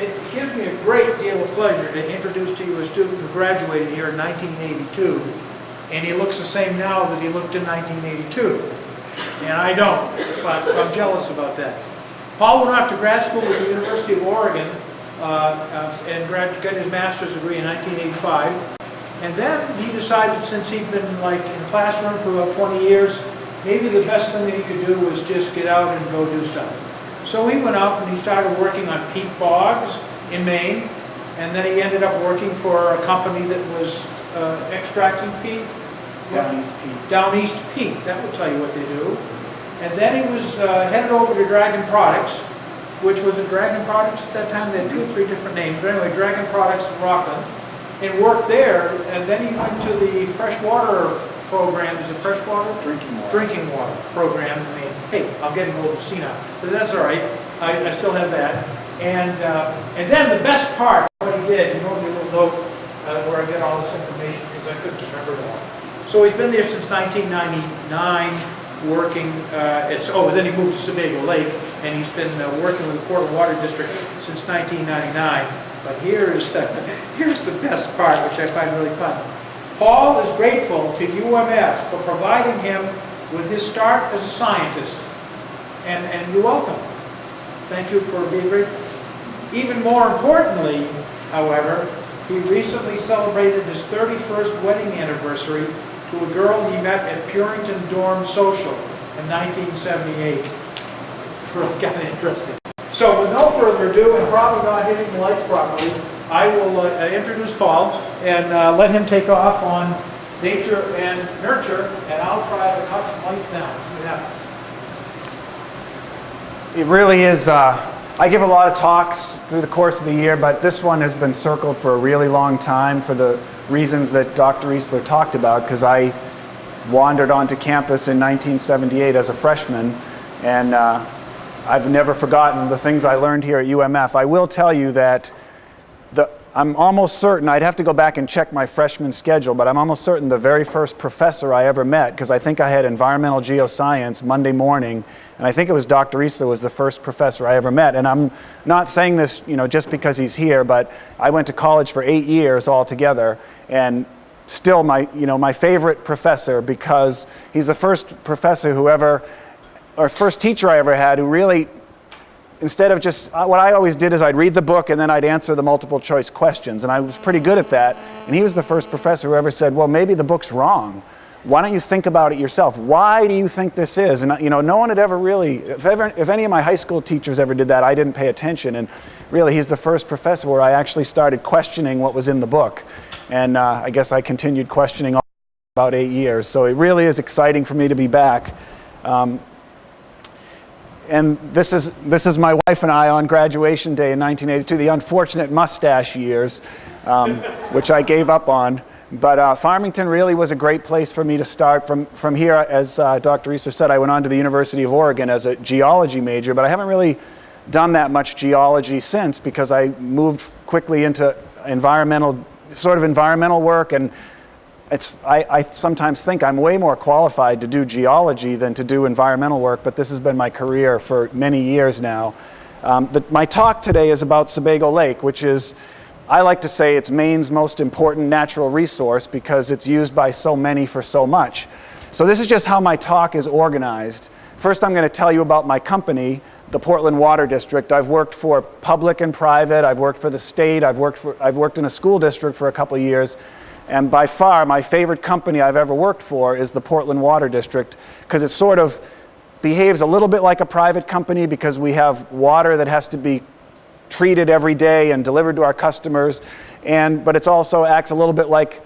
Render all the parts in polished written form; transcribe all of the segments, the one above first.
It gives me a great deal of pleasure to introduce to you a student who graduated here in 1982, and he looks the same now that he looked in 1982. And I don't, but so I'm jealous about that. Paul went off to grad school at the University of Oregon and got his master's degree in 1985. And then he decided, since he'd been like in the classroom for about 20 years, maybe the best thing that he could do was just get out and go do stuff. So he went out and he started working on peat bogs in Maine, and then he ended up working for a company that was extracting peat. Down East peat. Down East peat, that will tell you what they do. And then he was headed over to Dragon Products, which was a Dragon Products at that time. They had 2 or 3 different names, but anyway, Dragon Products in Rockland, and worked there. And then he went to the freshwater program. Is it freshwater? Drinking water program. I mean, hey, I'm getting old to see now, but that's all right. I still have that. And then the best part, what he did, you know, a little note where I get all this information because I couldn't remember it all. So he's been there since 1999, working and then he moved to Sebago Lake, and he's been working with the Portland Water District since 1999. But here's the best part, which I find really fun. Paul is grateful to UMF for providing him with his start as a scientist. And you're welcome. Thank you for being grateful. Even more importantly, however, he recently celebrated his 31st wedding anniversary to a girl he met at Purington Dorm Social in 1978. Really kind of interesting. So with no further ado, and probably not hitting the lights properly, I will introduce Paul and let him take off on nature and nurture, and I'll try to knock some lights down. See what happens. It really is, I give a lot of talks through the course of the year, but this one has been circled for a really long time for the reasons that Dr. Eastler talked about, because I wandered onto campus in 1978 as a freshman, and I've never forgotten the things I learned here at UMF. I will tell you that I'm almost certain, I'd have to go back and check my freshman schedule, but I'm almost certain the very first professor I ever met, because I think I had environmental geoscience Monday morning, and I think it was Dr. Eastler was the first professor I ever met. And I'm not saying this, you know, just because he's here, but I went to college for 8 years altogether, and still my favorite professor, because he's the first professor or first teacher I ever had who really, instead of just, what I always did is I'd read the book and then I'd answer the multiple choice questions, and I was pretty good at that. And he was the first professor who ever said, well, maybe the book's wrong. Why don't you think about it yourself? Why do you think this is? And no one had ever really, if any of my high school teachers ever did that, I didn't pay attention. And really, he's the first professor where I actually started questioning what was in the book. And I guess I continued questioning all about 8 years. So it really is exciting for me to be back. And this is my wife and I on graduation day in 1982, the unfortunate mustache years, which I gave up on. But Farmington really was a great place for me to start. From here, as Dr. Eastler said, I went on to the University of Oregon as a geology major, but I haven't really done that much geology since, because I moved quickly into environmental work, and I sometimes think I'm way more qualified to do geology than to do environmental work, but this has been my career for many years now. My talk today is about Sebago Lake, which is, I like to say, it's Maine's most important natural resource because it's used by so many for so much. So this is just how my talk is organized. First, I'm going to tell you about my company, the Portland Water District. I've worked for public and private. I've worked for the state. I've worked in a school district for a couple of years. And by far, my favorite company I've ever worked for is the Portland Water District, because it sort of behaves a little bit like a private company, because we have water that has to be treated every day and delivered to our customers. But it also acts a little bit like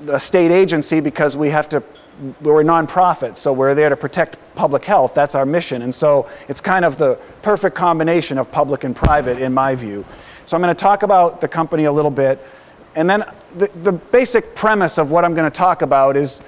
the state agency, because we're a nonprofit, so we're there to protect public health. That's our mission. And so it's kind of the perfect combination of public and private, in my view. So I'm going to talk about the company a little bit. And then the basic premise of what I'm going to talk about is,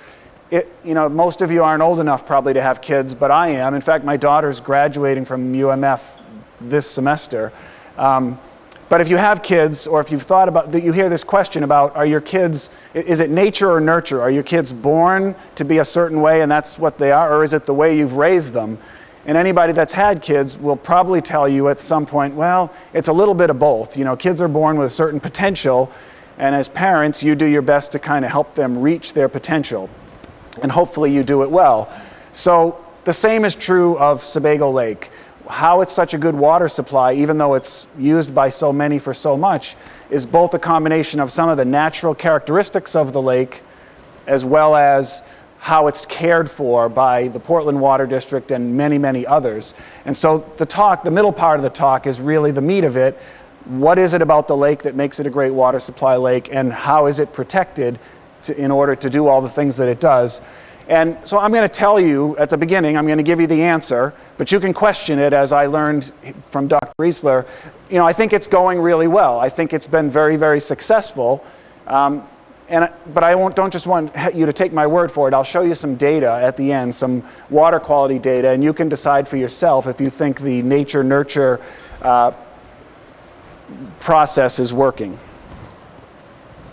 most of you aren't old enough probably to have kids, but I am. In fact, my daughter's graduating from UMF this semester. But if you have kids, or if you've thought about that, you hear this question about, are your kids, is it nature or nurture? Are your kids born to be a certain way and that's what they are, or is it the way you've raised them? And anybody that's had kids will probably tell you at some point, well, it's a little bit of both. You know, kids are born with a certain potential, and as parents, you do your best to kind of help them reach their potential. And hopefully you do it well. So the same is true of Sebago Lake. How it's such a good water supply, even though it's used by so many for so much, is both a combination of some of the natural characteristics of the lake, as well as how it's cared for by the Portland Water District and many, many others. And so the middle part of the talk is really the meat of it. What is it about the lake that makes it a great water supply lake, and how is it protected in order to do all the things that it does? And so I'm going to tell you at the beginning, I'm going to give you the answer, but you can question it, as I learned from Dr. Riesler. You know, I think it's going really well. I think it's been very, very successful. But don't just want you to take my word for it. I'll show you some data at the end, some water quality data, and you can decide for yourself if you think the nature-nurture process is working.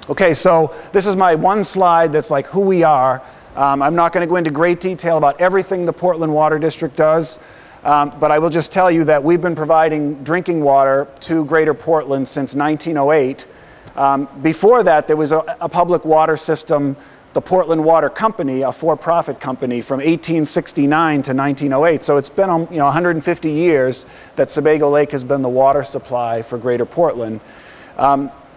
Okay, so this is my one slide that's like who we are. I'm not going to go into great detail about everything the Portland Water District does, but I will just tell you that we've been providing drinking water to Greater Portland since 1908. Before that, there was a public water system, the Portland Water Company, a for-profit company, from 1869 to 1908. So it's been 150 years that Sebago Lake has been the water supply for Greater Portland.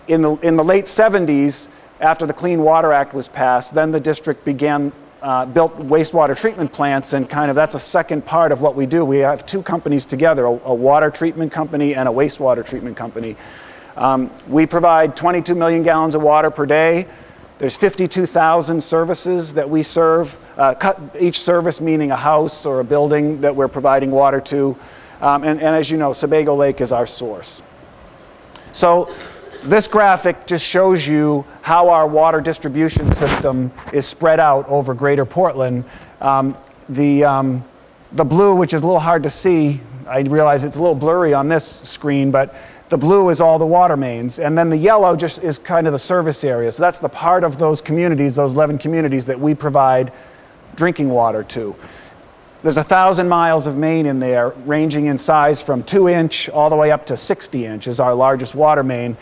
In the late 70s, after the Clean Water Act was passed, then the district built wastewater treatment plants, and that's a second part of what we do. We have two companies together, a water treatment company and a wastewater treatment company. We provide 22 million gallons of water per day. There's 52,000 services that we serve, each service meaning a house or a building that we're providing water to. And as you know, Sebago Lake is our source. So this graphic just shows you how our water distribution system is spread out over Greater Portland. The blue, which is a little hard to see, I realize it's a little blurry on this screen, but the blue is all the water mains, and then the yellow just is kind of the service area. So that's the part of those communities, those 11 communities, that we provide drinking water to. There's 1,000 miles of main in there, ranging in size from 2-inch all the way up to 60-inch is our largest water main.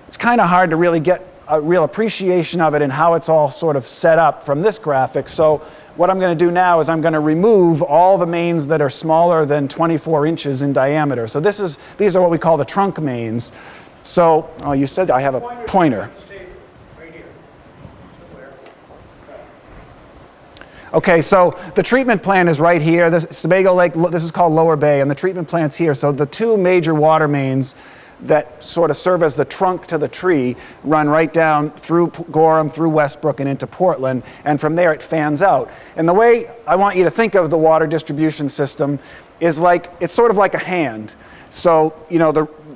It's kind of hard to really get a real appreciation of it and how it's all sort of set up from this graphic. So what I'm going to do now is I'm going to remove all the mains that are smaller than 24 inches in diameter. So these are what we call the trunk mains. So, oh, you said I have a pointer. Right here. Okay, so the treatment plant is right here. This Sebago Lake, this is called Lower Bay, and the treatment plant's here. So the two major water mains that sort of serve as the trunk to the tree run right down through Gorham, through Westbrook, and into Portland, and from there it fans out. And the way I want you to think of the water distribution system is it's sort of like a hand. So,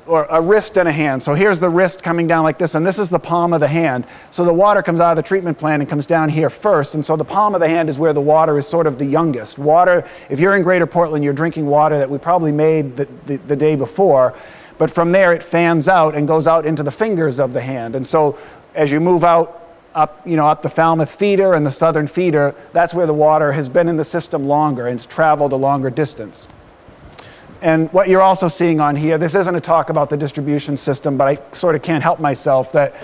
or a wrist and a hand. So here's the wrist coming down like this, and this is the palm of the hand. So the water comes out of the treatment plant and comes down here first, and so the palm of the hand is where the water is sort of the youngest. Water, if you're in Greater Portland, you're drinking water that we probably made the day before. But from there, it fans out and goes out into the fingers of the hand. And so as you move up the Falmouth feeder and the southern feeder, that's where the water has been in the system longer and it's traveled a longer distance. And what you're also seeing on here, this isn't a talk about the distribution system, but I sort of can't help myself, that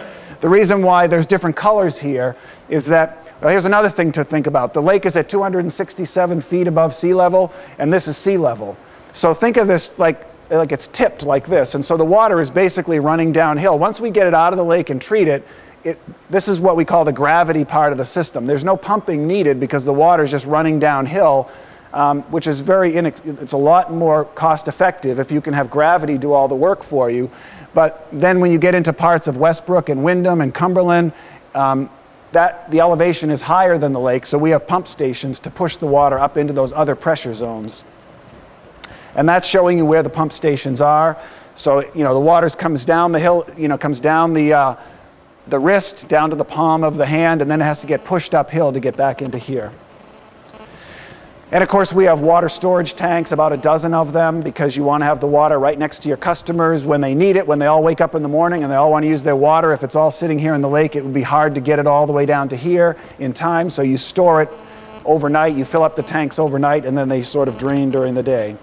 the reason why there's different colors here is that, well, here's another thing to think about. The lake is at 267 feet above sea level, and this is sea level. So think of this like it's tipped like this, and so the water is basically running downhill. Once we get it out of the lake and treat it, this is what we call the gravity part of the system. There's no pumping needed because the water is just running downhill, which is it's a lot more cost effective if you can have gravity do all the work for you. But then when you get into parts of Westbrook and Windham and Cumberland, the elevation is higher than the lake, so we have pump stations to push the water up into those other pressure zones. And that's showing you where the pump stations are. So, the water comes down the hill, comes down the wrist, down to the palm of the hand, and then it has to get pushed uphill to get back into here. And of course, we have water storage tanks, about a dozen of them, because you want to have the water right next to your customers when they need it, when they all wake up in the morning and they all want to use their water. If it's all sitting here in the lake, it would be hard to get it all the way down to here in time, so you store it overnight. You fill up the tanks overnight, and then they sort of drain during the day.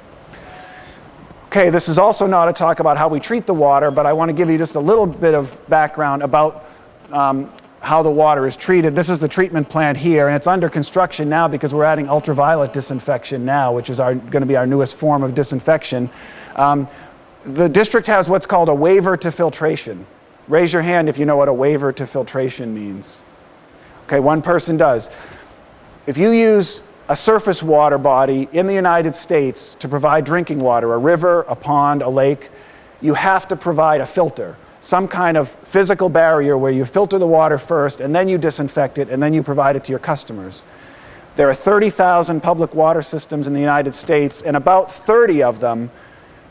Okay, this is also not a talk about how we treat the water, but I want to give you just a little bit of background about how the water is treated. This is the treatment plant here, and it's under construction now because we're adding ultraviolet disinfection now, which is going to be our newest form of disinfection. The district has what's called a waiver to filtration. Raise your hand if you know what a waiver to filtration means. Okay, one person does. If you use a surface water body in the United States to provide drinking water, a river, a pond, a lake, you have to provide a filter, some kind of physical barrier where you filter the water first and then you disinfect it and then you provide it to your customers. There are 30,000 public water systems in the United States, and about 30 of them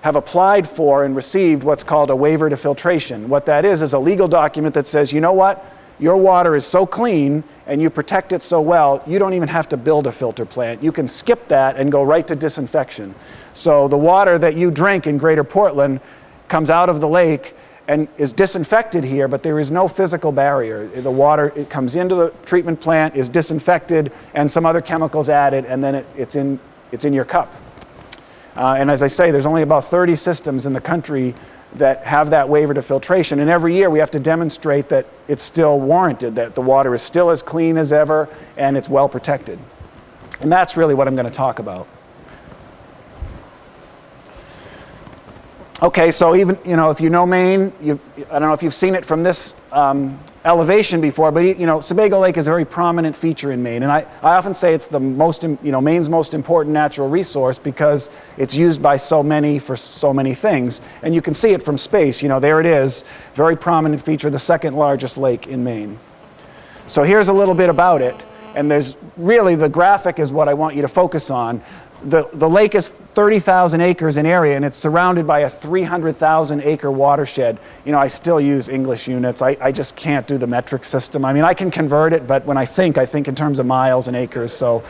have applied for and received what's called a waiver to filtration. What that is a legal document that says, you know what? Your water is so clean and you protect it so well, you don't even have to build a filter plant. You can skip that and go right to disinfection. So the water that you drink in Greater Portland comes out of the lake and is disinfected here, but there is no physical barrier. The water, it comes into the treatment plant, is disinfected, and some other chemicals added, and then it's in your cup. And as I say, there's only about 30 systems in the country that have that waiver to filtration. And every year we have to demonstrate that it's still warranted, that the water is still as clean as ever and it's well protected. And that's really what I'm going to talk about. Okay, so even, if you know Maine, I don't know if you've seen it from this elevation before, but Sebago Lake is a very prominent feature in Maine. And I often say it's the most, Maine's most important natural resource because it's used by so many for so many things. And you can see it from space. There it is, very prominent feature, the second largest lake in Maine. So here's a little bit about it. And there's really, the graphic is what I want you to focus on. The lake is 30,000 acres in area, and it's surrounded by a 300,000 acre watershed. I still use English units. I just can't do the metric system. I mean, I can convert it, but when I think in terms of miles and acres. So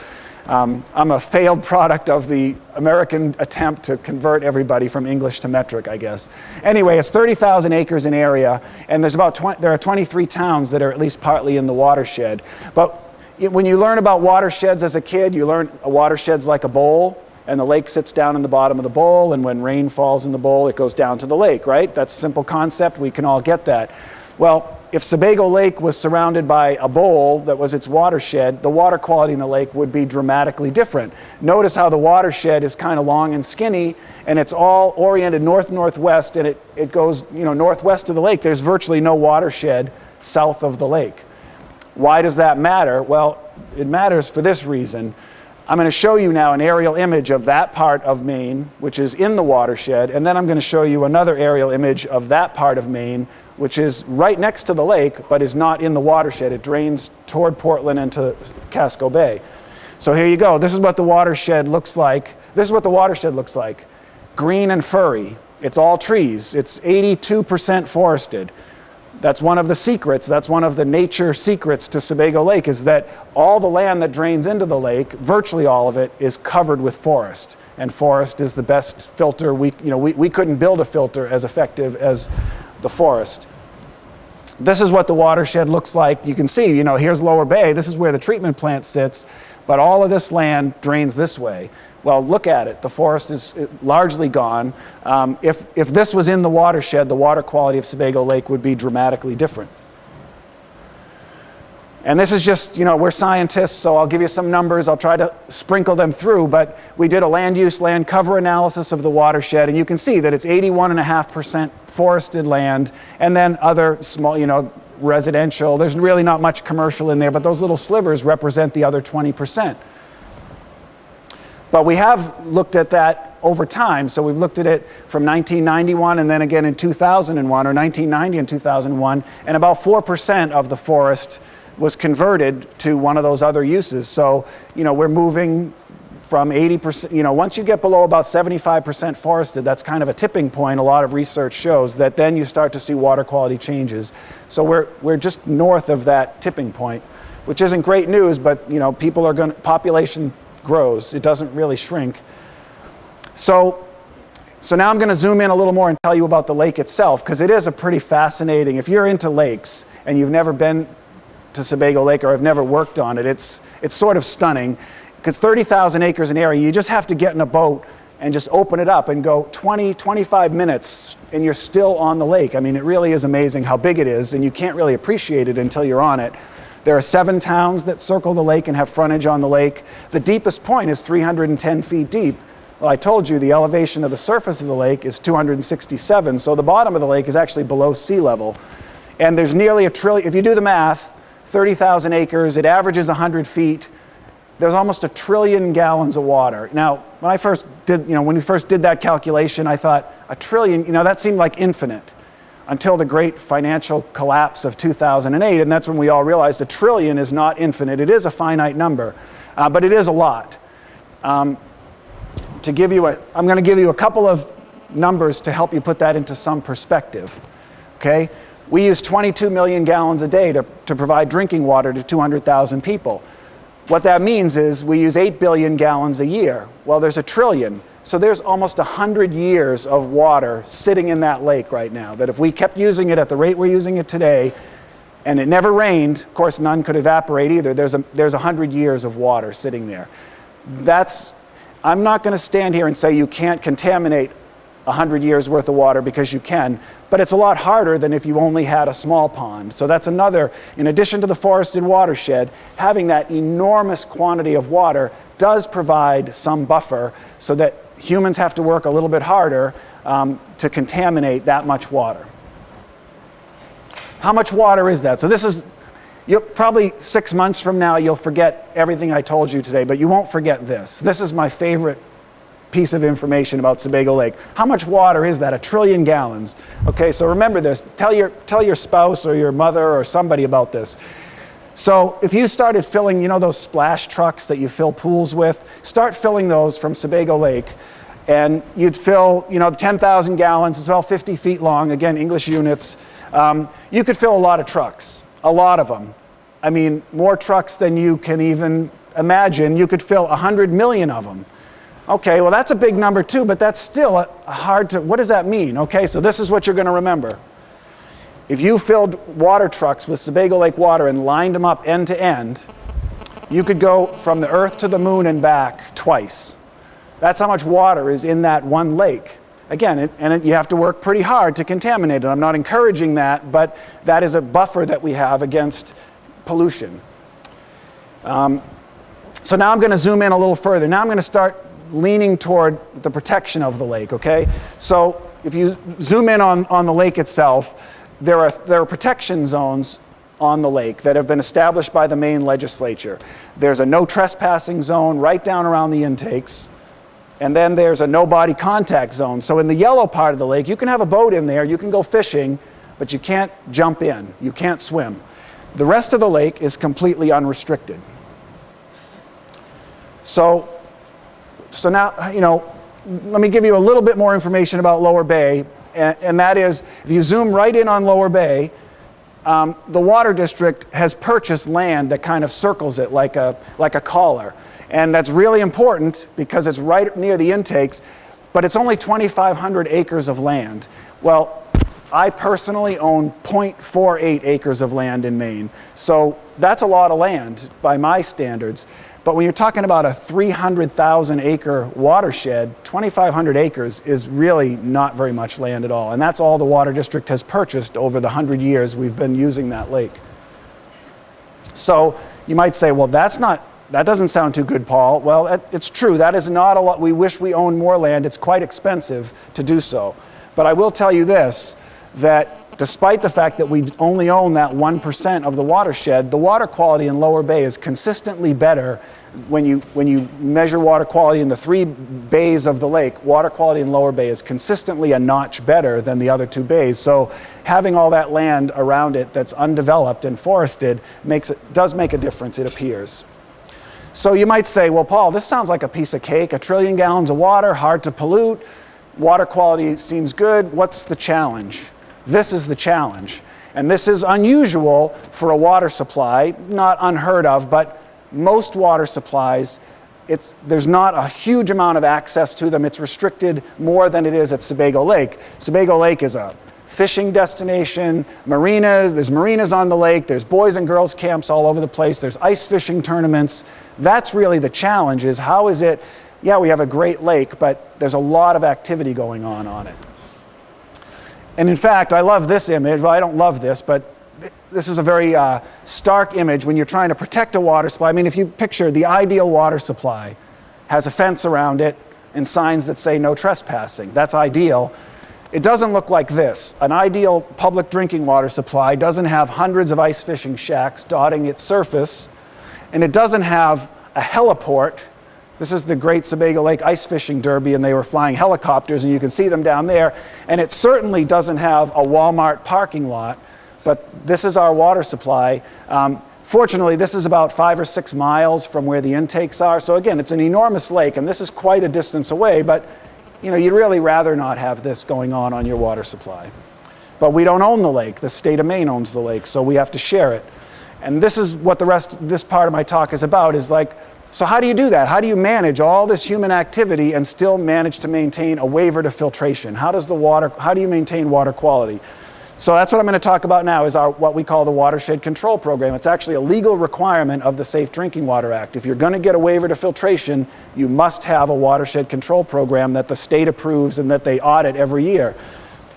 I'm a failed product of the American attempt to convert everybody from English to metric, I guess. Anyway, it's 30,000 acres in area, and there are 23 towns that are at least partly in the watershed. But when you learn about watersheds as a kid, you learn a watershed's like a bowl, and the lake sits down in the bottom of the bowl, and when rain falls in the bowl, it goes down to the lake, right? That's a simple concept. We can all get that. Well, if Sebago Lake was surrounded by a bowl that was its watershed, the water quality in the lake would be dramatically different. Notice how the watershed is kind of long and skinny, and it's all oriented north-northwest, and it goes northwest of the lake. There's virtually no watershed south of the lake. Why does that matter? Well, it matters for this reason. I'm going to show you now an aerial image of that part of Maine, which is in the watershed, and then I'm going to show you another aerial image of that part of Maine, which is right next to the lake, but is not in the watershed. It drains toward Portland and to Casco Bay. So here you go. This is what the watershed looks like. Green and furry. It's all trees. It's 82% forested. That's one of the secrets, that's one of the nature secrets to Sebago Lake, is that all the land that drains into the lake, virtually all of it, is covered with forest. And forest is the best filter. We couldn't build a filter as effective as the forest. This is what the watershed looks like. You can see, here's Lower Bay. This is where the treatment plant sits, but all of this land drains this way. Well, look at it. The forest is largely gone. If this was in the watershed, the water quality of Sebago Lake would be dramatically different. And this is just, we're scientists, so I'll give you some numbers. I'll try to sprinkle them through, but we did a land use, land cover analysis of the watershed, and you can see that it's 81.5% forested land, and then other small, residential. There's really not much commercial in there, but those little slivers represent the other 20%. But we have looked at that over time. So we've looked at it from 1991 and then again in 2001, or 1990 and 2001, and about 4% of the forest was converted to one of those other uses. So, we're moving from 80%, once you get below about 75% forested, that's kind of a tipping point. A lot of research shows that then you start to see water quality changes. So we're just north of that tipping point, which isn't great news, but, population grows. It doesn't really shrink. So now I'm going to zoom in a little more and tell you about the lake itself, because it is a pretty fascinating, if you're into lakes and you've never been to Sebago Lake or have never worked on it, it's sort of stunning. Because 30,000 acres in area, you just have to get in a boat and just open it up and go 20, 25 minutes and you're still on the lake. I mean, it really is amazing how big it is, and you can't really appreciate it until you're on it. There are 7 towns that circle the lake and have frontage on the lake. The deepest point is 310 feet deep. Well, I told you the elevation of the surface of the lake is 267, so the bottom of the lake is actually below sea level. And there's nearly a trillion, if you do the math, 30,000 acres, it averages 100 feet. There's almost 1 trillion gallons of water. Now, when we first did that calculation, I thought 1 trillion, that seemed like infinite until the great financial collapse of 2008, and that's when we all realized 1 trillion is not infinite. It is a finite number, but it is a lot. I'm going to give you a couple of numbers to help you put that into some perspective. Okay? We use 22 million gallons a day to provide drinking water to 200,000 people. What that means is we use 8 billion gallons a year. Well, there's 1 trillion. So there's almost 100 years of water sitting in that lake right now, that if we kept using it at the rate we're using it today, and it never rained, of course none could evaporate either, there's 100 years of water sitting there. I'm not going to stand here and say you can't contaminate 100 years worth of water, because you can, but it's a lot harder than if you only had a small pond. So that's another, in addition to the forested watershed, having that enormous quantity of water does provide some buffer so that humans have to work a little bit harder to contaminate that much water. How much water is that? So this is, probably 6 months from now you'll forget everything I told you today, but you won't forget this. This is my favorite piece of information about Sebago Lake. How much water is that? 1 trillion gallons. Okay, so remember this. Tell your spouse or your mother or somebody about this. So if you started filling, those splash trucks that you fill pools with, start filling those from Sebago Lake, and you'd fill, 10,000 gallons. It's about 50 feet long. Again, English units. You could fill a lot of trucks, a lot of them. I mean, more trucks than you can even imagine. You could fill 100 million of them. Okay, well that's a big number too, but that's still what does that mean? Okay, so this is what you're going to remember. If you filled water trucks with Sebago Lake water and lined them up end to end, you could go from the Earth to the moon and back twice. That's how much water is in that one lake. Again, you have to work pretty hard to contaminate it. I'm not encouraging that, but that is a buffer that we have against pollution. So now I'm going to zoom in a little further. Now I'm going to start leaning toward the protection of the lake, okay? So if you zoom in on the lake itself, there are protection zones on the lake that have been established by the Maine legislature. There's a no trespassing zone right down around the intakes, and then there's a no body contact zone. So in the yellow part of the lake, you can have a boat in there, you can go fishing, but you can't jump in, you can't swim. The rest of the lake is completely unrestricted. So now, let me give you a little bit more information about Lower Bay, and that is, if you zoom right in on Lower Bay, the Water District has purchased land that kind of circles it like a collar. And that's really important because it's right near the intakes, but it's only 2,500 acres of land. Well, I personally own 0.48 acres of land in Maine, so that's a lot of land by my standards. But when you're talking about a 300,000 acre watershed, 2,500 acres is really not very much land at all. And that's all the Water District has purchased over the 100 years we've been using that lake. So you might say, well, that doesn't sound too good, Paul. Well, it's true. That is not a lot. We wish we owned more land. It's quite expensive to do so. But I will tell you this, that despite the fact that we only own that 1% of the watershed, the water quality in Lower Bay is consistently better. When you measure water quality in the 3 bays of the lake, water quality in Lower Bay is consistently a notch better than the other 2 bays. So having all that land around it that's undeveloped and forested does make a difference, it appears. So you might say, well, Paul, this sounds like a piece of cake, 1 trillion gallons of water, hard to pollute, water quality seems good. What's the challenge? This is the challenge. And this is unusual for a water supply, not unheard of, but most water supplies, there's not a huge amount of access to them. It's restricted more than it is at Sebago Lake. Sebago Lake is a fishing destination, marinas, there's marinas on the lake, there's boys and girls camps all over the place, there's ice fishing tournaments. That's really the challenge, is how is it, yeah, we have a great lake, but there's a lot of activity going on it. And in fact, I love this image. Well, I don't love this, but this is a very stark image when you're trying to protect a water supply. I mean, if you picture the ideal water supply has a fence around it and signs that say no trespassing. That's ideal. It doesn't look like this. An ideal public drinking water supply doesn't have hundreds of ice fishing shacks dotting its surface, and it doesn't have a heliport. This is the Great Sebago Lake Ice Fishing Derby, and they were flying helicopters, and you can see them down there. And it certainly doesn't have a Walmart parking lot, but this is our water supply. Fortunately, this is about 5 or 6 miles from where the intakes are. So again, it's an enormous lake, and this is quite a distance away, but you know, you'd really rather not have this going on your water supply. But we don't own the lake. The state of Maine owns the lake, so we have to share it. And this is what this part of my talk is about, is like, so how do you do that? How do you manage all this human activity and still manage to maintain a waiver to filtration? How do you maintain water quality? So that's what I'm going to talk about now, is what we call the Watershed Control Program. It's actually a legal requirement of the Safe Drinking Water Act. If you're going to get a waiver to filtration, you must have a Watershed Control Program that the state approves and that they audit every year.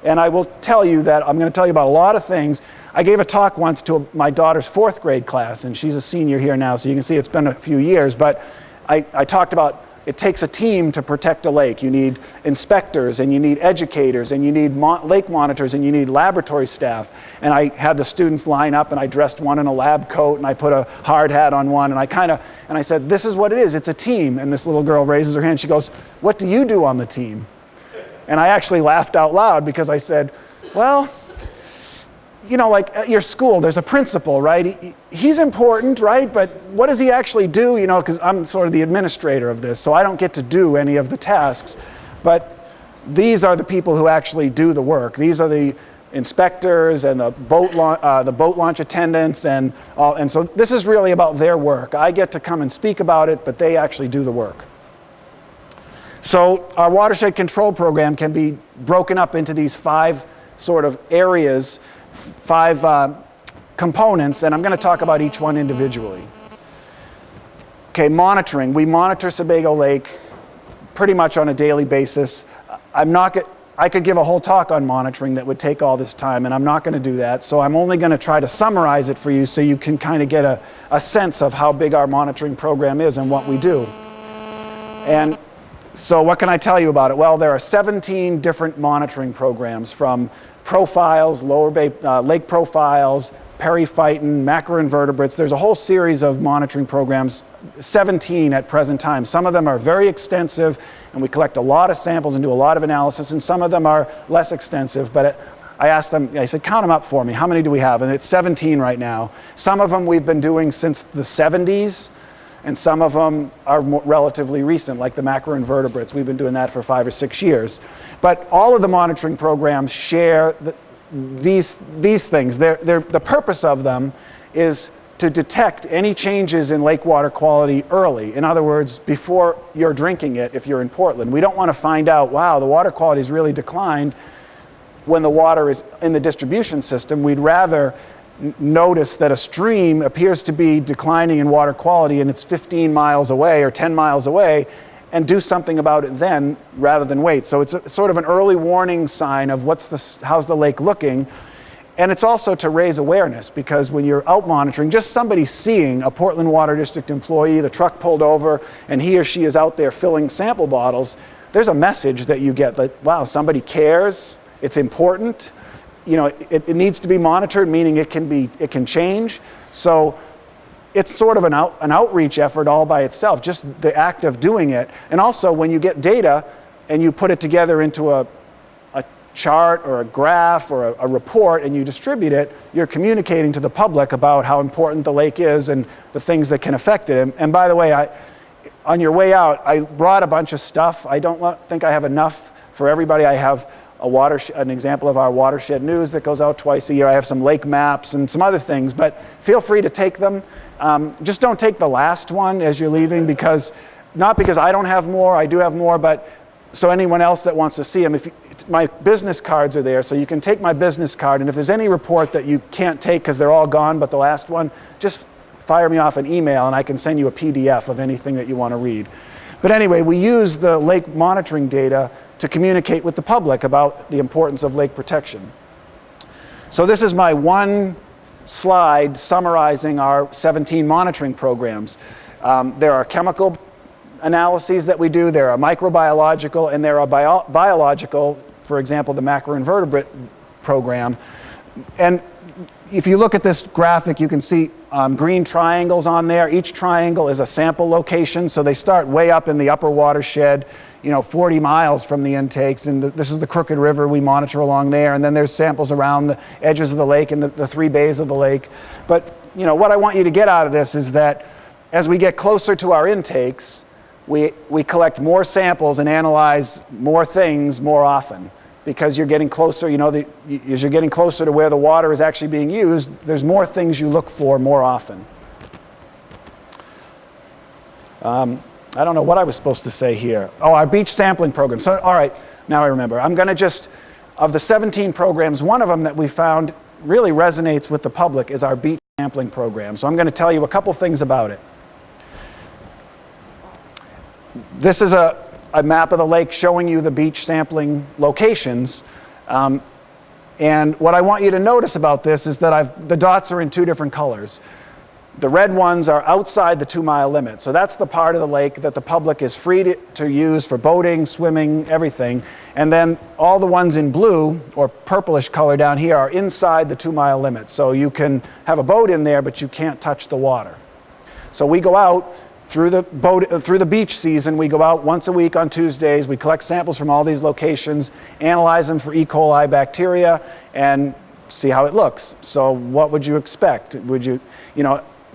And I will tell you that I'm going to tell you about a lot of things. I gave a talk once to my daughter's 4th grade class, and she's a senior here now, so you can see it's been a few years, but I talked about it takes a team to protect a lake. You need inspectors, and you need educators, and you need lake monitors, and you need laboratory staff. And I had the students line up, and I dressed one in a lab coat, and I put a hard hat on one, and I said, this is what it is, it's a team. And this little girl raises her hand, she goes, what do you do on the team? And I actually laughed out loud because I said, well, you know, like at your school, there's a principal, right? He's important, right? But what does he actually do? You know, because I'm sort of the administrator of this, so I don't get to do any of the tasks. But these are the people who actually do the work. These are the inspectors and the boat launch attendants, and so this is really about their work. I get to come and speak about it, but they actually do the work. So our watershed control program can be broken up into these 5 sort of areas, 5 components, and I'm going to talk about each one individually. Okay, monitoring. We monitor Sebago Lake pretty much on a daily basis. I could give a whole talk on monitoring that would take all this time, and I'm not going to do that, so I'm only going to try to summarize it for you so you can kind of get a sense of how big our monitoring program is and what we do. And so what can I tell you about it? Well, there are 17 different monitoring programs, from profiles, lake profiles, periphyton, macroinvertebrates. There's a whole series of monitoring programs, 17 at present time. Some of them are very extensive, and we collect a lot of samples and do a lot of analysis, and some of them are less extensive, but I asked them, I said, count them up for me. How many do we have? And it's 17 right now. Some of them we've been doing since the 70s, and some of them are relatively recent, like the macroinvertebrates. We've been doing that for 5 or 6 years. But all of the monitoring programs share these things. The purpose of them is to detect any changes in lake water quality early. In other words, before you're drinking it, if you're in Portland. We don't want to find out, wow, the water quality has really declined when the water is in the distribution system. We'd rather notice that a stream appears to be declining in water quality and it's 15 miles away or 10 miles away, and do something about it then rather than wait. So it's sort of an early warning sign of how's the lake looking. And it's also to raise awareness, because when you're out monitoring, just somebody seeing a Portland Water District employee, the truck pulled over, and he or she is out there filling sample bottles, there's a message that you get that, wow, somebody cares, it's important. You know, it needs to be monitored, meaning it can change. So it's sort of an outreach effort all by itself, just the act of doing it. And also, when you get data and you put it together into a chart or a graph or a report and you distribute it, you're communicating to the public about how important the lake is and the things that can affect it. And by the way, on your way out, I brought a bunch of stuff. I don't think I have enough for everybody. I have an example of our watershed news that goes out twice a year. I have some lake maps and some other things, but feel free to take them. Just don't take the last one as you're leaving, not because I don't have more, I do have more, but so anyone else that wants to see them, my business cards are there, so you can take my business card, and if there's any report that you can't take because they're all gone but the last one, just fire me off an email and I can send you a PDF of anything that you want to read. But anyway, we use the lake monitoring data to communicate with the public about the importance of lake protection. So this is my one slide summarizing our 17 monitoring programs. There are chemical analyses that we do, there are microbiological, and there are biological, for example, the macroinvertebrate program. And if you look at this graphic, you can see green triangles on there. Each triangle is a sample location, so they start way up in the upper watershed, 40 miles from the intakes, and this is the Crooked River we monitor along there, and then there's samples around the edges of the lake and the 3 bays of the lake. But what I want you to get out of this is that as we get closer to our intakes, we collect more samples and analyze more things more often, because you're getting closer, as you're getting closer to where the water is actually being used, there's more things you look for more often. I don't know what I was supposed to say here. Oh, our beach sampling program. So, all right, now I remember. I'm going to of the 17 programs, one of them that we found really resonates with the public is our beach sampling program. So I'm going to tell you a couple things about it. This is a map of the lake showing you the beach sampling locations. And what I want you to notice about this is that the dots are in 2 different colors. The red ones are outside the 2-mile limit. So that's the part of the lake that the public is free to use for boating, swimming, everything. And then all the ones in blue or purplish color down here are inside the 2-mile limit. So you can have a boat in there, but you can't touch the water. So we go out through the beach season. We go out once a week on Tuesdays. We collect samples from all these locations, analyze them for E. coli bacteria, and see how it looks. So what would you expect?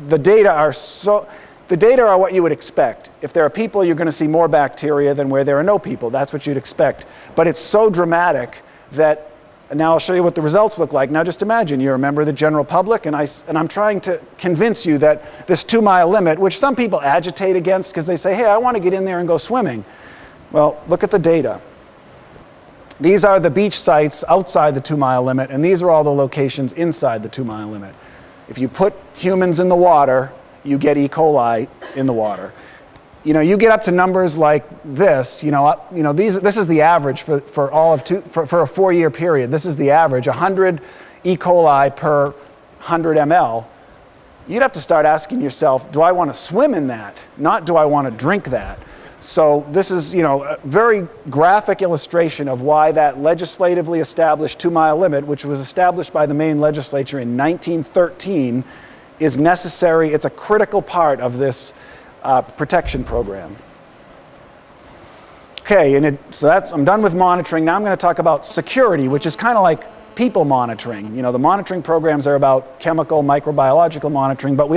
The data are what you would expect. If there are people, you're going to see more bacteria than where there are no people. That's what you'd expect. But it's so dramatic that, and now I'll show you what the results look like. Now just imagine you're a member of the general public, and I'm trying to convince you that this 2-mile limit, which some people agitate against because they say, hey, I want to get in there and go swimming. Well, look at the data. These are the beach sites outside the 2-mile limit, and these are all the locations inside the 2-mile limit. If you put humans in the water, you get E. coli in the water. You get up to numbers like this. This is the average for a 4-year period. This is the average, 100 E. coli per 100 ml. You'd have to start asking yourself, do I want to swim in that? Not do I want to drink that? So this is, a very graphic illustration of why that legislatively established 2-mile limit, which was established by the Maine legislature in 1913, is necessary. It's a critical part of this protection program. Okay, I'm done with monitoring. Now I'm going to talk about security, which is kind of like people monitoring. The monitoring programs are about chemical, microbiological monitoring, but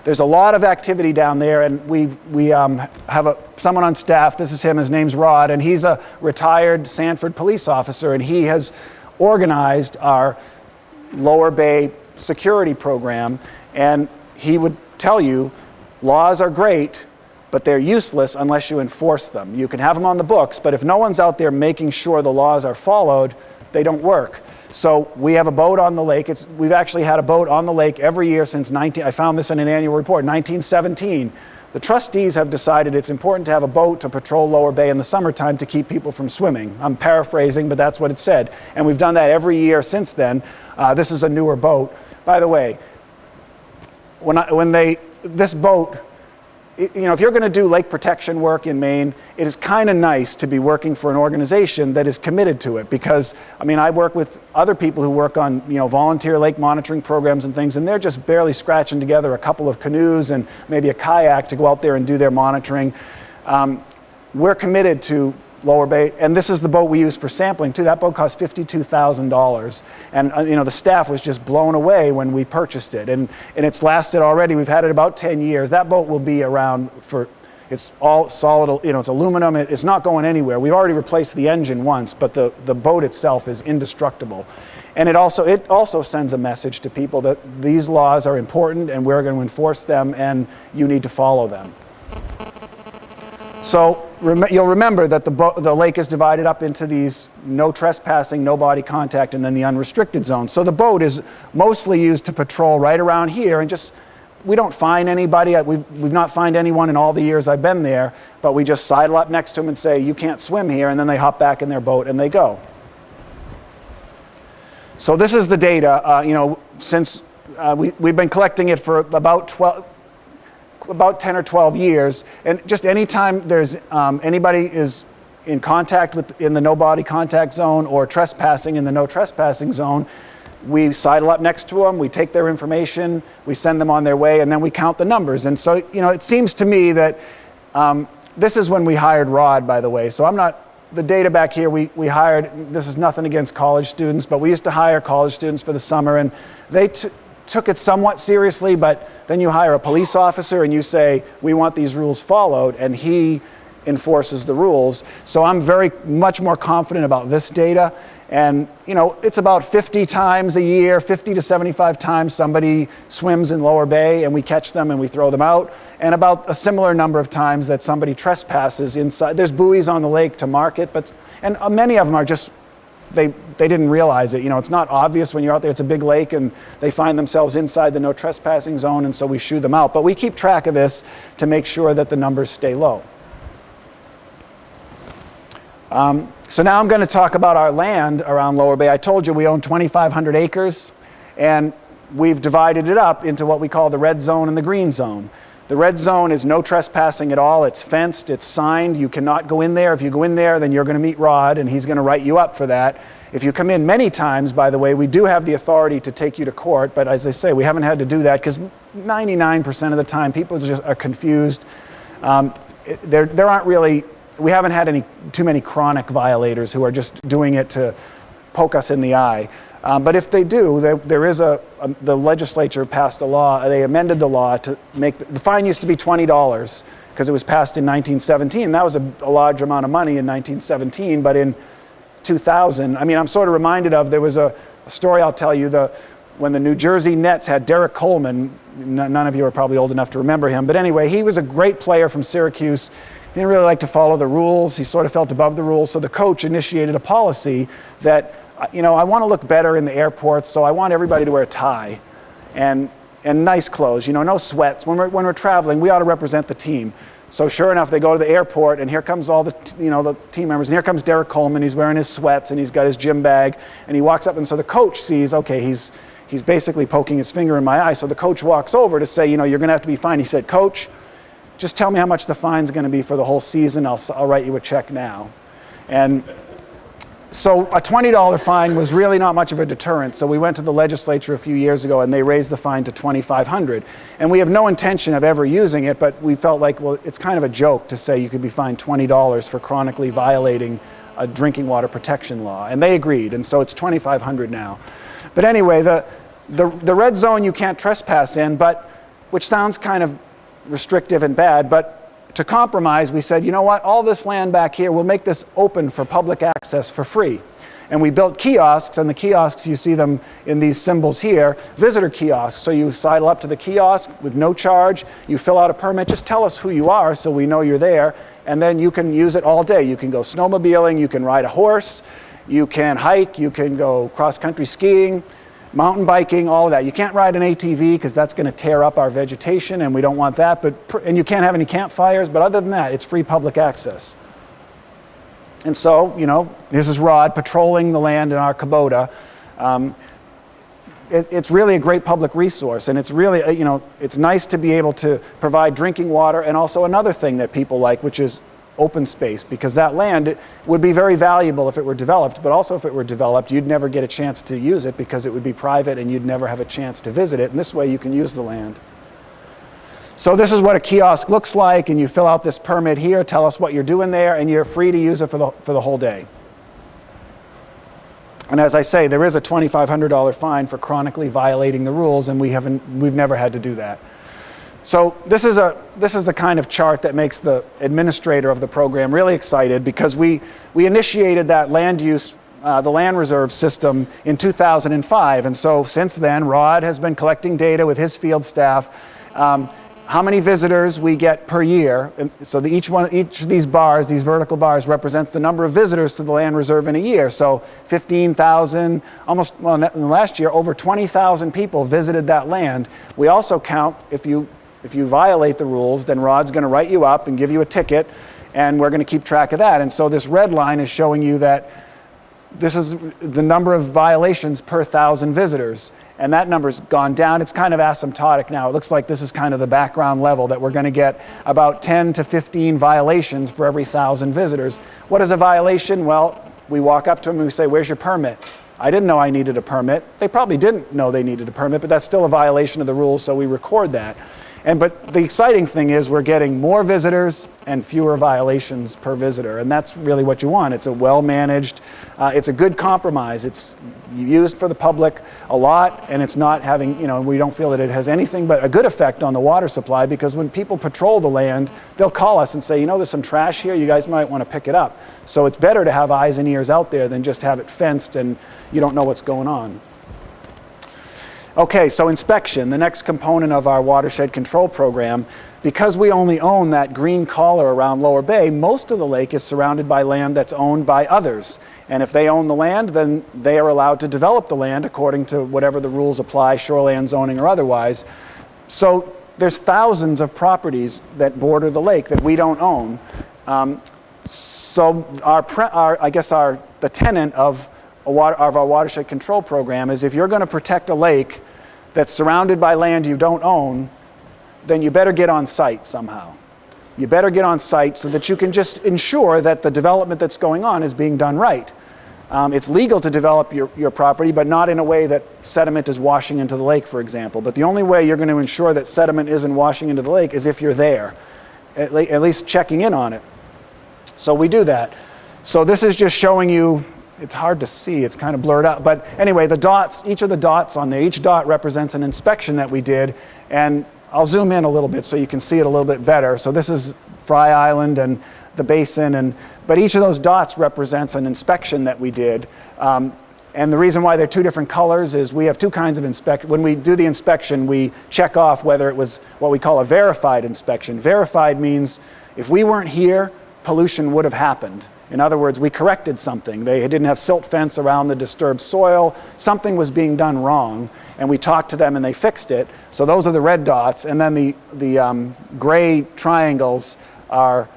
there's a lot of activity down there, and we have someone on staff. This is him. His name's Rod, and he's a retired Sanford police officer, and he has organized our Lower Bay security program, and he would tell you laws are great, but they're useless unless you enforce them. You can have them on the books, but if no one's out there making sure the laws are followed, they don't work. So we have a boat on the lake. We've actually had a boat on the lake every year since I found this in an annual report, 1917. The trustees have decided it's important to have a boat to patrol Lower Bay in the summertime to keep people from swimming. I'm paraphrasing, but that's what it said. And we've done that every year since then. This is a newer boat. By the way, this boat, if you're going to do lake protection work in Maine, it is kind of nice to be working for an organization that is committed to it, because, I work with other people who work on, volunteer lake monitoring programs and things, and they're just barely scratching together a couple of canoes and maybe a kayak to go out there and do their monitoring. We're committed to Lower Bay, and this is the boat we use for sampling too. That boat cost $52,000, and the staff was just blown away when we purchased it, and it's lasted already. We've had it about 10 years. That boat will be around it's all solid, it's aluminum. It's not going anywhere. We've already replaced the engine once, but the boat itself is indestructible. And it also sends a message to people that these laws are important and we're going to enforce them and you need to follow them. So you'll remember that the lake is divided up into these no trespassing, no body contact, and then the unrestricted zone. So the boat is mostly used to patrol right around here, and just, we don't find anybody. We've not found anyone in all the years I've been there, but we just sidle up next to them and say, you can't swim here, and then they hop back in their boat and they go. So this is the data, since we've been collecting it for about 10 or 12 years, and just anytime there's anybody is in contact in the no body contact zone or trespassing in the no trespassing zone, we sidle up next to them, we take their information, we send them on their way, and then we count the numbers. And so, it seems to me that this is when we hired Rod, by the way. So the data back here, we hired, this is nothing against college students, but we used to hire college students for the summer, and they took it somewhat seriously, but then you hire a police officer and you say, we want these rules followed, and he enforces the rules. So I'm very much more confident about this data. And it's about 50 times a year, 50 to 75 times somebody swims in Lower Bay and we catch them and we throw them out, and about a similar number of times that somebody trespasses inside. There's buoys on the lake to mark it, and many of them are just, they didn't realize it. It's not obvious when you're out there. It's a big lake and they find themselves inside the no trespassing zone, and so we shoo them out. But we keep track of this to make sure that the numbers stay low. So now I'm going to talk about our land around Lower Bay. I told you we own 2,500 acres, and we've divided it up into what we call the red zone and the green zone. The red zone is no trespassing at all. It's fenced, it's signed. You cannot go in there. If you go in there, then you're going to meet Rod, and he's going to write you up for that. If you come in many times, by the way, we do have the authority to take you to court, but as I say, we haven't had to do that because 99% of the time people just are confused. There aren't really, we haven't had too many chronic violators who are just doing it to poke us in the eye. But if they do, there is the legislature passed a law. They amended the law to make the fine used to be $20 because it was passed in 1917. That was a large amount of money in 1917, but in 2000, I'm sort of reminded of, there was a story I'll tell you, when the New Jersey Nets had Derek Coleman. None of you are probably old enough to remember him, but anyway, he was a great player from Syracuse. He didn't really like to follow the rules. He sort of felt above the rules, so the coach initiated a policy that, I want to look better in the airports, so I want everybody to wear a tie and nice clothes, no sweats. When we're traveling, we ought to represent the team. So sure enough, they go to the airport, and here comes all the team members, and here comes Derek Coleman. He's wearing his sweats, and he's got his gym bag, and he walks up, and so the coach sees, okay, he's basically poking his finger in my eye. So the coach walks over to say, you're going to have to be fined. He said, Coach, just tell me how much the fine's going to be for the whole season. I'll write you a check now. And so a $20 fine was really not much of a deterrent. So we went to the legislature a few years ago, and they raised the fine to $2,500. And we have no intention of ever using it, but we felt like, well, it's kind of a joke to say you could be fined $20 for chronically violating a drinking water protection law. And they agreed, and so it's $2,500 now. But anyway, the red zone you can't trespass in, which sounds kind of restrictive and bad, but to compromise, we said, you know what, all this land back here, we'll make this open for public access for free. And we built kiosks, and the kiosks, you see them in these symbols here, visitor kiosks. So you sidle up to the kiosk with no charge, you fill out a permit, just tell us who you are so we know you're there, and then you can use it all day. You can go snowmobiling, you can ride a horse, you can hike, you can go cross-country skiing, mountain biking, all of that. You can't ride an ATV because that's going to tear up our vegetation, and we don't want that. And you can't have any campfires, but other than that, it's free public access. And so, this is Rod patrolling the land in our Kubota. It's really a great public resource, and it's really, it's nice to be able to provide drinking water, and also another thing that people like, which is open space, because that land would be very valuable if it were developed, but also if it were developed, you'd never get a chance to use it because it would be private and you'd never have a chance to visit it, and this way you can use the land. So this is what a kiosk looks like, and you fill out this permit here, tell us what you're doing there, and you're free to use it for the whole day. And as I say, there is a $2,500 fine for chronically violating the rules, and we've never had to do that. So this is the kind of chart that makes the administrator of the program really excited, because we initiated that land use, the land reserve system in 2005. And so since then, Rod has been collecting data with his field staff. how many visitors we get per year. And so each of these bars, these vertical bars, represents the number of visitors to the land reserve in a year. So 15,000, almost, well, in the last year, over 20,000 people visited that land. We also count, if you violate the rules, then Rod's going to write you up and give you a ticket, and we're going to keep track of that. And so this red line is showing you that this is the number of violations per 1,000 visitors. And that number's gone down. It's kind of asymptotic now. It looks like this is kind of the background level, that we're going to get about 10 to 15 violations for every 1,000 visitors. What is a violation? Well, we walk up to them and we say, "Where's your permit?" I didn't know I needed a permit. They probably didn't know they needed a permit, but that's still a violation of the rules, so we record that. But the exciting thing is we're getting more visitors and fewer violations per visitor, and that's really what you want. It's a well-managed, it's a good compromise. It's used for the public a lot, and it's not having, we don't feel that it has anything but a good effect on the water supply, because when people patrol the land, they'll call us and say, there's some trash here, you guys might want to pick it up. So it's better to have eyes and ears out there than just have it fenced and you don't know what's going on. Okay, so inspection, the next component of our watershed control program. Because we only own that green collar around Lower Bay, most of the lake is surrounded by land that's owned by others. And if they own the land, then they are allowed to develop the land according to whatever the rules apply, shoreland zoning or otherwise. So there's thousands of properties that border the lake that we don't own. So the tenet of our watershed control program is, if you're going to protect a lake that's surrounded by land you don't own, then you better get on site somehow. You better get on site so that you can just ensure that the development that's going on is being done right. It's legal to develop your property, but not in a way that sediment is washing into the lake, for example. But the only way you're going to ensure that sediment isn't washing into the lake is if you're there, at least checking in on it. So we do that. So this is just showing you, it's hard to see, it's kind of blurred out. But anyway, the dots, each of the dots on there, each dot represents an inspection that we did. And I'll zoom in a little bit so you can see it a little bit better. So this is Fry Island and the basin, but each of those dots represents an inspection that we did. And the reason why they're two different colors is we have two kinds of inspection. When we do the inspection, we check off whether it was what we call a verified inspection. Verified means if we weren't here, pollution would have happened. In other words, we corrected something. They didn't have silt fence around the disturbed soil. Something was being done wrong, and we talked to them and they fixed it. So those are the red dots, and then the gray triangles are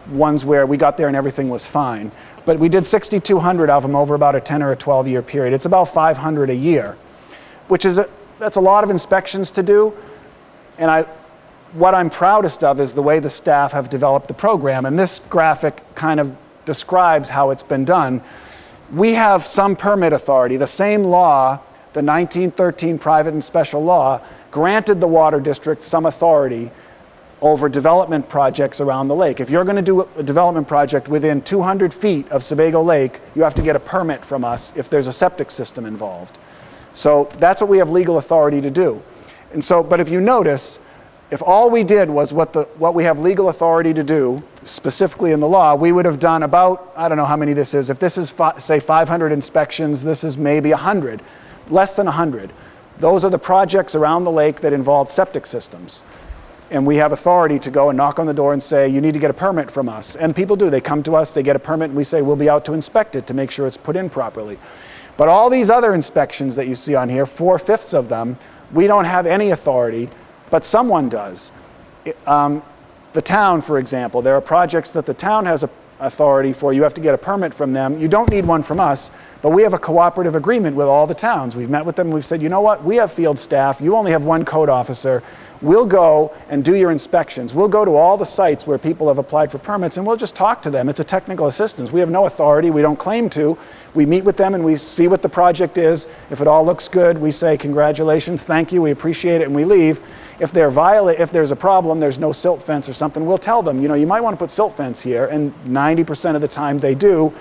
ones where we got there and everything was fine. But we did 6,200 of them over about a 10 or a 12-year period. It's about 500 a year, which is that's a lot of inspections to do. And what I'm proudest of is the way the staff have developed the program. And this graphic kind of describes how it's been done. We have some permit authority. The same law, the 1913 private and special law, granted the water district some authority over development projects around the lake. If you're going to do a development project within 200 feet of Sebago Lake, you have to get a permit from us if there's a septic system involved. So that's what we have legal authority to do. And so, but if you notice, if all we did was what we have legal authority to do, specifically in the law, we would have done about, I don't know how many this is. If this is, say, 500 inspections, this is maybe 100, less than 100. Those are the projects around the lake that involve septic systems. And we have authority to go and knock on the door and say, you need to get a permit from us. And people do. They come to us, they get a permit, and we say, we'll be out to inspect it to make sure it's put in properly. But all these other inspections that you see on here, 4/5 of them, we don't have any authority, but someone does. The town, for example, there are projects that the town has authority for. You have to get a permit from them. You don't need one from us, but we have a cooperative agreement with all the towns. We've met with them, we've said, you know what, we have field staff, you only have one code officer. We'll go and do your inspections. We'll go to all the sites where people have applied for permits and we'll just talk to them. It's a technical assistance. We have no authority, we don't claim to. We meet with them and we see what the project is. If it all looks good, we say congratulations, thank you, we appreciate it, and we leave. If there's a problem, there's no silt fence or something, we'll tell them, you might want to put silt fence here, and 90% of the time they do.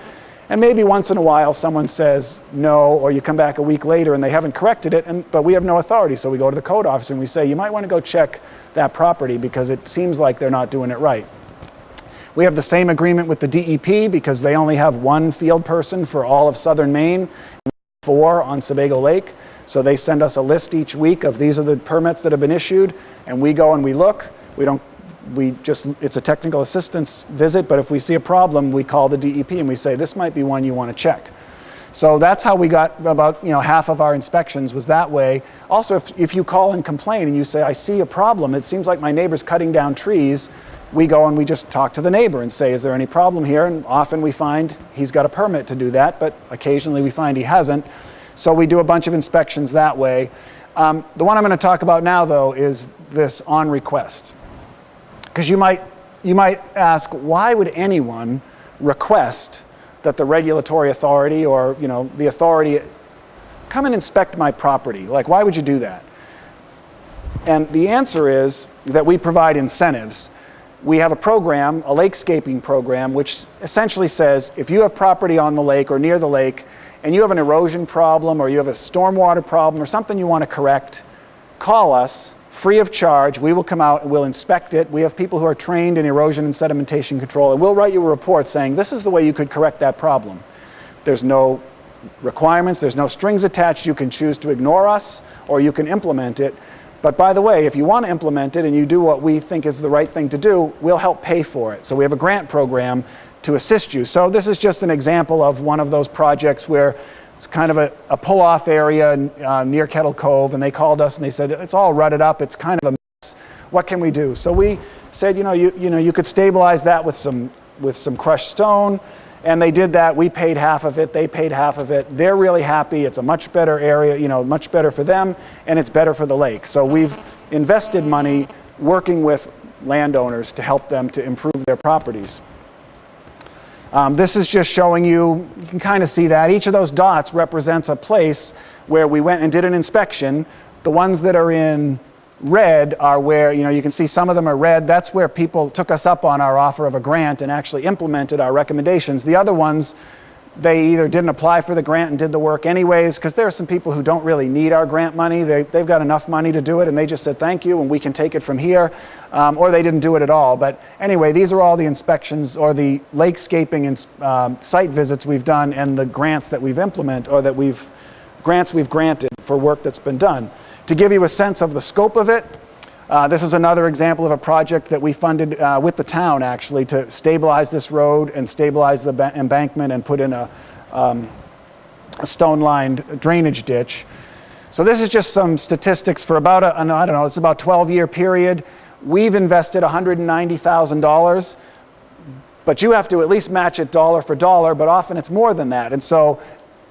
And maybe once in a while someone says no, or you come back a week later and they haven't corrected it, but we have no authority. So we go to the code officer and we say, you might want to go check that property because it seems like they're not doing it right. We have the same agreement with the DEP because they only have one field person for all of southern Maine, 4 on Sebago Lake. So they send us a list each week of these are the permits that have been issued, and we go and we look. It's a technical assistance visit, but if we see a problem, we call the DEP and we say, this might be one you want to check. So that's how we got about half of our inspections was that way. Also, if you call and complain and you say, I see a problem, it seems like my neighbor's cutting down trees, we go and we just talk to the neighbor and say, is there any problem here? And often we find he's got a permit to do that, but occasionally we find he hasn't. So we do a bunch of inspections that way. The one I'm going to talk about now, though, is this on request. Because you might ask, why would anyone request that the regulatory authority or the authority come and inspect my property? Like, why would you do that? And the answer is that we provide incentives. We have a program, a lakescaping program, which essentially says if you have property on the lake or near the lake and you have an erosion problem or you have a stormwater problem or something you want to correct, call us. Free of charge. We will come out and we'll inspect it. We have people who are trained in erosion and sedimentation control, and we'll write you a report saying this is the way you could correct that problem. There's no requirements, there's no strings attached. You can choose to ignore us or you can implement it. But by the way, if you want to implement it and you do what we think is the right thing to do, we'll help pay for it. So we have a grant program to assist you. So this is just an example of one of those projects where it's kind of a pull-off area near Kettle Cove, and they called us and they said, it's all rutted up, it's kind of a mess. What can we do? So we said, you could stabilize that with some crushed stone, and they did that. We paid half of it, they paid half of it. They're really happy. It's a much better area, much better for them, and it's better for the lake. So we've invested money working with landowners to help them to improve their properties. This is just showing you can kind of see that. Each of those dots represents a place where we went and did an inspection. The ones that are in red are where, you can see some of them are red. That's where people took us up on our offer of a grant and actually implemented our recommendations. The other ones, they either didn't apply for the grant and did the work anyways, because there are some people who don't really need our grant money. They've got enough money to do it, and they just said thank you, and we can take it from here, or they didn't do it at all. But anyway, these are all the inspections or the lakescaping and site visits we've done and the grants that we've implemented or that we've granted for work that's been done. To give you a sense of the scope of it, this is another example of a project that we funded with the town, actually, to stabilize this road and stabilize the embankment and put in a stone-lined drainage ditch. So this is just some statistics for about it's about a 12-year period. We've invested $190,000, but you have to at least match it dollar for dollar, but often it's more than that. And so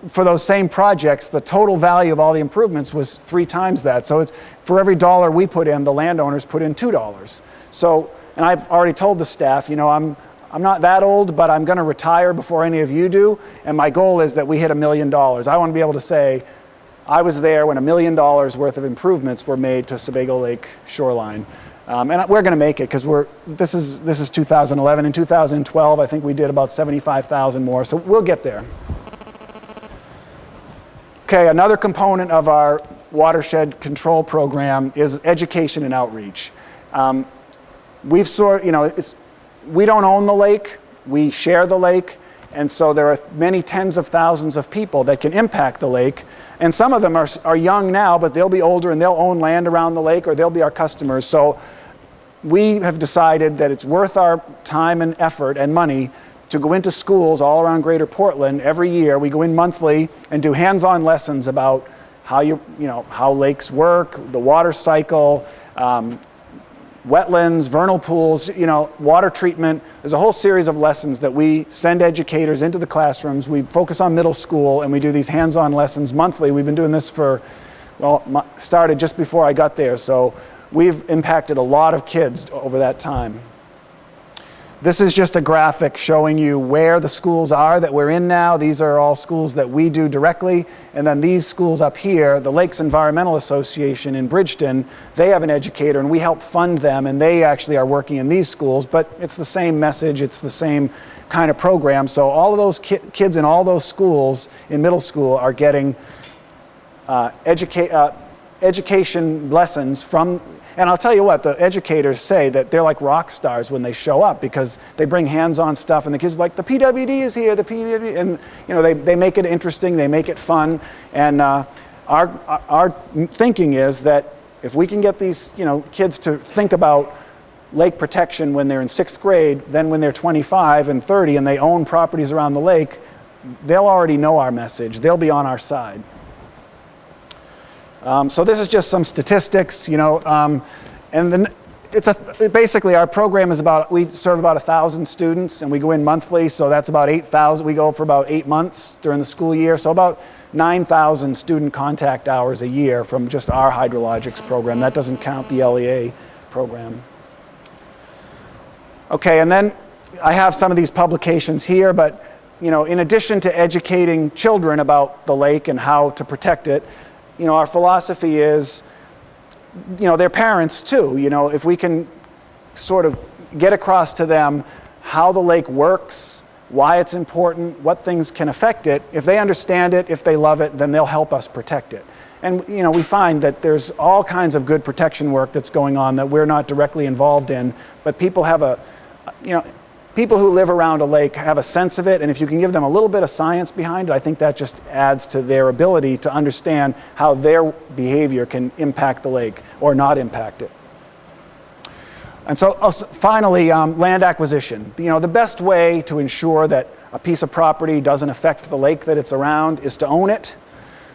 for those same projects, the total value of all the improvements was 3 times that. So it's, for every dollar we put in, the landowners put in $2. So, and I've already told the staff, I'm not that old, but I'm going to retire before any of you do, and my goal is that we hit $1 million. I want to be able to say, I was there when $1 million worth of improvements were made to Sebago Lake shoreline. And we're going to make it because this is 2011. In 2012, I think we did about 75,000 more, so we'll get there. Okay, another component of our watershed control program is education and outreach. We don't own the lake, we share the lake, and so there are many tens of thousands of people that can impact the lake, and some of them are young now, but they'll be older and they'll own land around the lake or they'll be our customers. So we have decided that it's worth our time and effort and money to go into schools all around Greater Portland every year. We go in monthly and do hands-on lessons about how lakes work, the water cycle, wetlands, vernal pools, water treatment. There's a whole series of lessons that we send educators into the classrooms. We focus on middle school and we do these hands-on lessons monthly. We've been doing this started just before I got there, so we've impacted a lot of kids over that time. This is just a graphic showing you where the schools are that we're in now. These are all schools that we do directly. And then these schools up here, the Lakes Environmental Association in Bridgeton, they have an educator and we help fund them, and they actually are working in these schools, but it's the same message, it's the same kind of program. So all of those kids in all those schools in middle school are getting education lessons from. And I'll tell you what, the educators say that they're like rock stars when they show up because they bring hands-on stuff and the kids are like, the PWD is here, the PWD, and they make it interesting, they make it fun. And our thinking is that if we can get these kids to think about lake protection when they're in 6th grade, then when they're 25 and 30 and they own properties around the lake, they'll already know our message. They'll be on our side. So this is just some statistics, and then basically our program is we serve about 1,000 students, and we go in monthly, so that's about 8,000. We go for about 8 months during the school year, so about 9,000 student contact hours a year from just our hydrologics program. That doesn't count the LEA program. Okay, and then I have some of these publications here, but in addition to educating children about the lake and how to protect it, our philosophy is, their parents too. If we can sort of get across to them how the lake works, why it's important, what things can affect it, if they understand it, if they love it, then they'll help us protect it. And we find that there's all kinds of good protection work that's going on that we're not directly involved in, but people have people who live around a lake have a sense of it, and if you can give them a little bit of science behind it, I think that just adds to their ability to understand how their behavior can impact the lake or not impact it. And so finally, land acquisition. The best way to ensure that a piece of property doesn't affect the lake that it's around is to own it.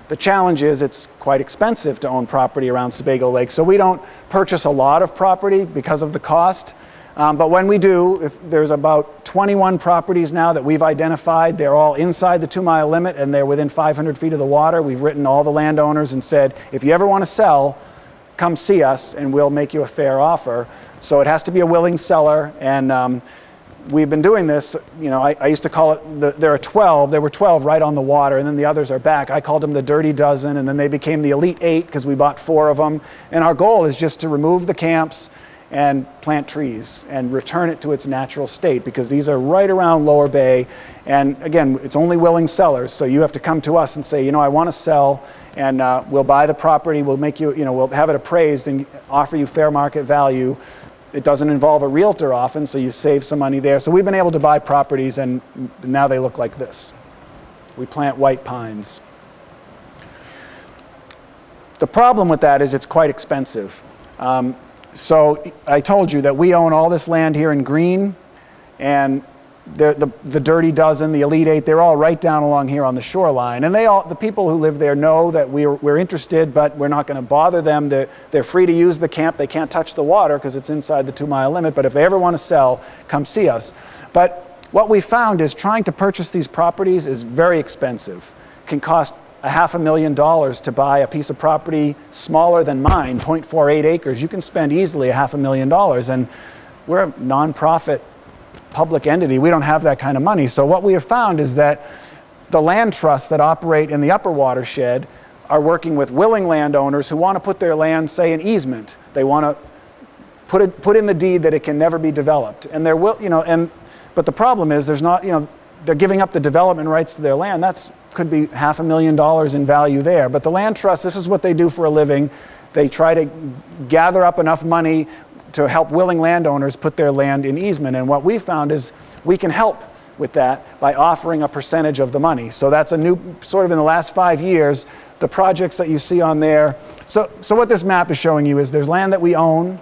The challenge is it's quite expensive to own property around Sebago Lake, so we don't purchase a lot of property because of the cost. But when we do, there's about 21 properties now that we've identified. They're all inside the 2-mile limit and they're within 500 feet of the water. We've written all the landowners and said, if you ever want to sell, come see us and we'll make you a fair offer. So it has to be a willing seller, and we've been doing this. I used to call it, there were 12 right on the water, and then the others are back. I called them the Dirty Dozen, and then they became the Elite 8 because we bought 4 of them. And our goal is just to remove the camps and plant trees and return it to its natural state, because these are right around Lower Bay. And again, it's only willing sellers, so you have to come to us and say, I want to sell, and we'll buy the property, we'll make you, we'll have it appraised and offer you fair market value. It doesn't involve a realtor often, so you save some money there. So we've been able to buy properties, and now they look like this. We plant white pines. The problem with that is it's quite expensive. So I told you that we own all this land here in green, and the Dirty Dozen, the Elite 8, they're all right down along here on the shoreline. And the people who live there know that we're interested, but we're not going to bother them. They're free to use the camp. They can't touch the water because it's inside the 2-mile limit. But if they ever want to sell, come see us. But what we found is trying to purchase these properties is very expensive. It can cost $500,000 to buy a piece of property smaller than mine, 0.48 acres. You can spend easily $500,000, and we're a nonprofit public entity. We don't have that kind of money. So what we have found is that the land trusts that operate in the upper watershed are working with willing landowners who want to put their land, say, in easement. They want to put in the deed that it can never be developed. And but the problem is they're giving up the development rights to their land. Could be $500,000 in value there. But the land trust, this is what they do for a living. They try to gather up enough money to help willing landowners put their land in easement. And what we found is we can help with that by offering a percentage of the money. So that's a new, sort of in the last 5 years, the projects that you see on there. So what this map is showing you is there's land that we own.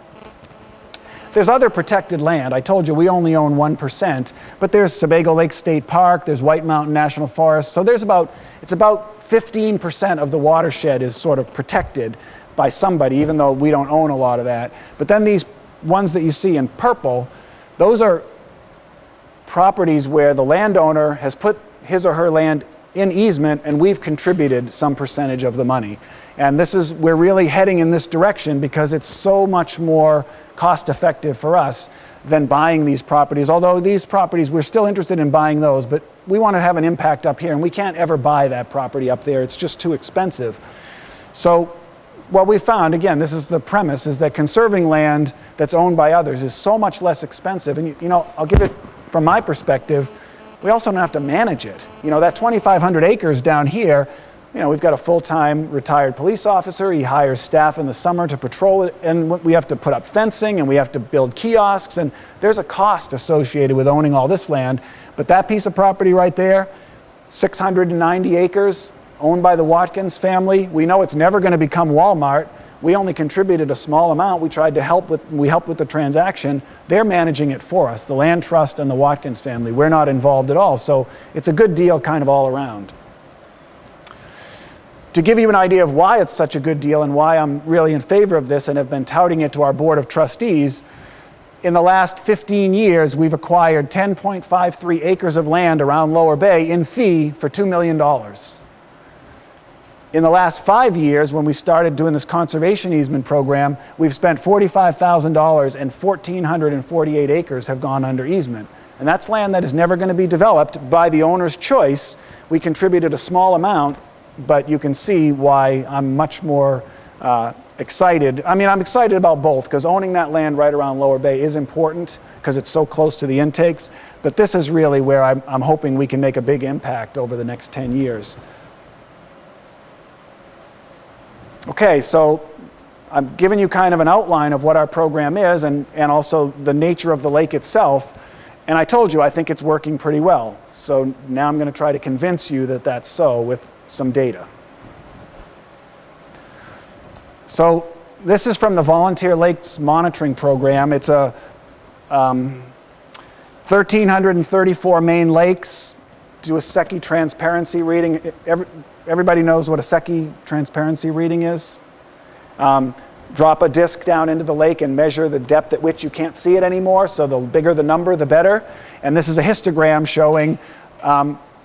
There's other protected land. I told you we only own 1%, but there's Sebago Lake State Park, there's White Mountain National Forest. So it's about 15% of the watershed is sort of protected by somebody, even though we don't own a lot of that. But then these ones that you see in purple, those are properties where the landowner has put his or her land in easement, and we've contributed some percentage of the money. And we're really heading in this direction because it's so much more cost effective for us than buying these properties. Although these properties, we're still interested in buying those, but we want to have an impact up here, and we can't ever buy that property up there. It's just too expensive. So what we found, again, this is the premise, is that conserving land that's owned by others is so much less expensive. And I'll give it from my perspective, we also don't have to manage it. That 2,500 acres down here, we've got a full-time retired police officer. He hires staff in the summer to patrol it, and we have to put up fencing, and we have to build kiosks, and there's a cost associated with owning all this land. But that piece of property right there, 690 acres, owned by the Watkins family. We know it's never going to become Walmart. We only contributed a small amount. We helped with the transaction. They're managing it for us, the land trust and the Watkins family. We're not involved at all. So it's a good deal kind of all around. To give you an idea of why it's such a good deal and why I'm really in favor of this and have been touting it to our board of trustees, in the last 15 years, we've acquired 10.53 acres of land around Lower Bay in fee for $2 million. In the last 5 years, when we started doing this conservation easement program, we've spent $45,000 and 1,448 acres have gone under easement. And that's land that is never going to be developed by the owner's choice. We contributed a small amount, but you can see why I'm much more excited. I mean, I'm excited about both, because owning that land right around Lower Bay is important because it's so close to the intakes. But this is really where I'm hoping we can make a big impact over the next 10 years. Okay, so I've given you kind of an outline of what our program is and also the nature of the lake itself. And I told you I think it's working pretty well. So now I'm going to try to convince you that that's so with some data. So this is from the Volunteer Lakes Monitoring Program. It's a 1,334 Maine lakes. Do a Secchi transparency reading. Everybody knows what a Secchi transparency reading is. Drop a disc down into the lake and measure the depth at which you can't see it anymore. So the bigger the number, the better. And this is a histogram showing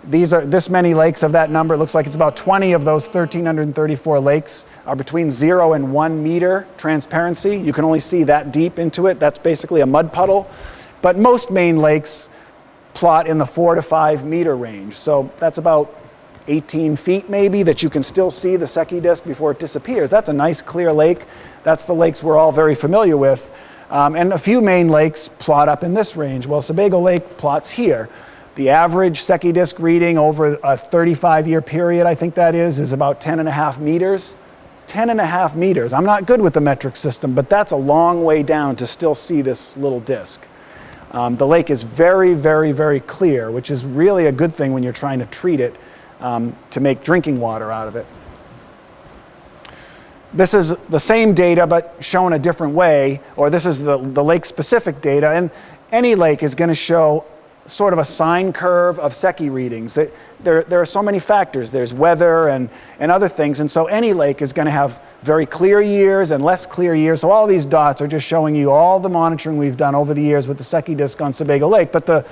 this many lakes of that number. It looks like it's about 20 of those 1,334 lakes are between 0 and 1 meter transparency. You can only see that deep into it. That's basically a mud puddle. But most Maine lakes plot in the 4 to 5 meter range. So that's about 18 feet maybe that you can still see the Secchi disc before it disappears. That's a nice clear lake. That's the lakes we're all very familiar with. And a few Maine lakes plot up in this range. Well, Sebago Lake plots here. The average Secchi disc reading over a 35-year period, I think that is about 10.5 meters. 10.5 meters. I'm not good with the metric system, but that's a long way down to still see this little disc. The lake is very, very, very clear, which is really a good thing when you're trying to treat it to make drinking water out of it. This is the same data, but shown a different way, or this is the lake-specific data, and any lake is going to show sort of a sine curve of Secchi readings. There are so many factors. There's weather and other things, and so any lake is going to have very clear years and less clear years. So all these dots are just showing you all the monitoring we've done over the years with the Secchi disc on Sebago Lake, but the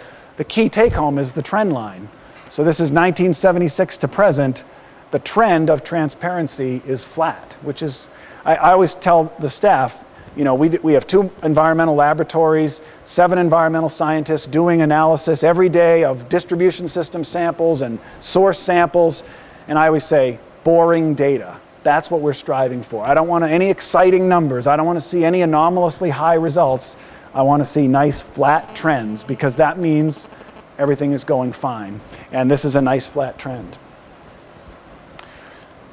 key take-home is the trend line. So this is 1976 to present. The trend of transparency is flat, which is, I always tell the staff, you know, we have 2 environmental laboratories, 7 environmental scientists doing analysis every day of distribution system samples and source samples. And I always say, boring data. That's what we're striving for. I don't want any exciting numbers. I don't want to see any anomalously high results. I want to see nice flat trends, because that means everything is going fine. And this is a nice flat trend.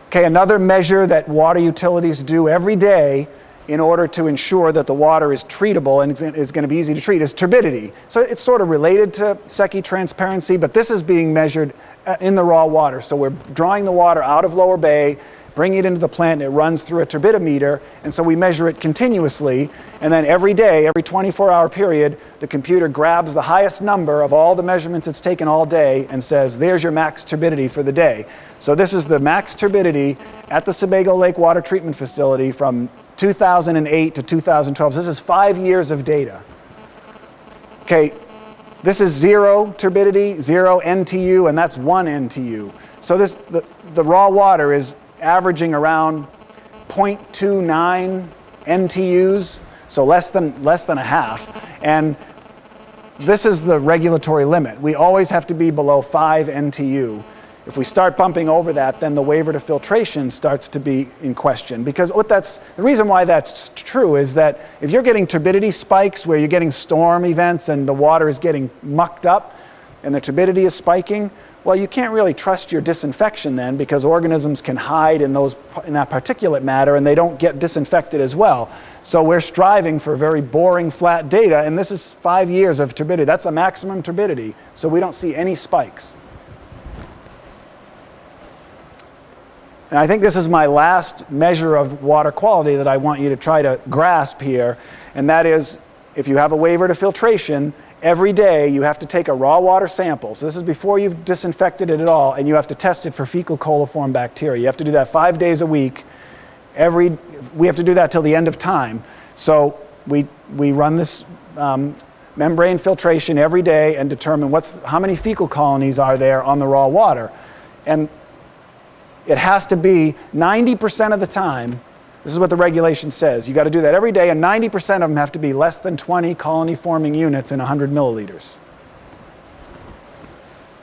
Okay, another measure that water utilities do every day in order to ensure that the water is treatable and is going to be easy to treat is turbidity. So it's sort of related to Secchi transparency, but this is being measured in the raw water. So we're drawing the water out of Lower Bay, bringing it into the plant, and it runs through a turbidimeter, and so we measure it continuously, and then every day, every 24-hour period, the computer grabs the highest number of all the measurements it's taken all day and says, there's your max turbidity for the day. So this is the max turbidity at the Sebago Lake Water Treatment Facility from 2008 to 2012. So this is 5 years of data. Okay, this is 0 turbidity, 0 NTU, and that's 1 NTU. So the raw water is averaging around 0.29 NTUs, so less than a half. And this is the regulatory limit. We always have to be below 5 NTU. If we start bumping over that, then the waiver to filtration starts to be in question. Because the reason why that's true is that if you're getting turbidity spikes where you're getting storm events and the water is getting mucked up and the turbidity is spiking, well, you can't really trust your disinfection then, because organisms can hide in that particulate matter and they don't get disinfected as well. So we're striving for very boring flat data, and this is 5 years of turbidity. That's the maximum turbidity, so we don't see any spikes. and I think this is my last measure of water quality that I want you to try to grasp here, and that is if you have a waiver to filtration, every day you have to take a raw water sample. So this is before you've disinfected it at all, and you have to test it for fecal coliform bacteria. You have to do that 5 days a week. We have to do that till the end of time. So we run this membrane filtration every day and determine how many fecal colonies are there on the raw water. And it has to be 90% of the time. This is what the regulation says. You got to do that every day, and 90% of them have to be less than 20 colony-forming units in 100 milliliters.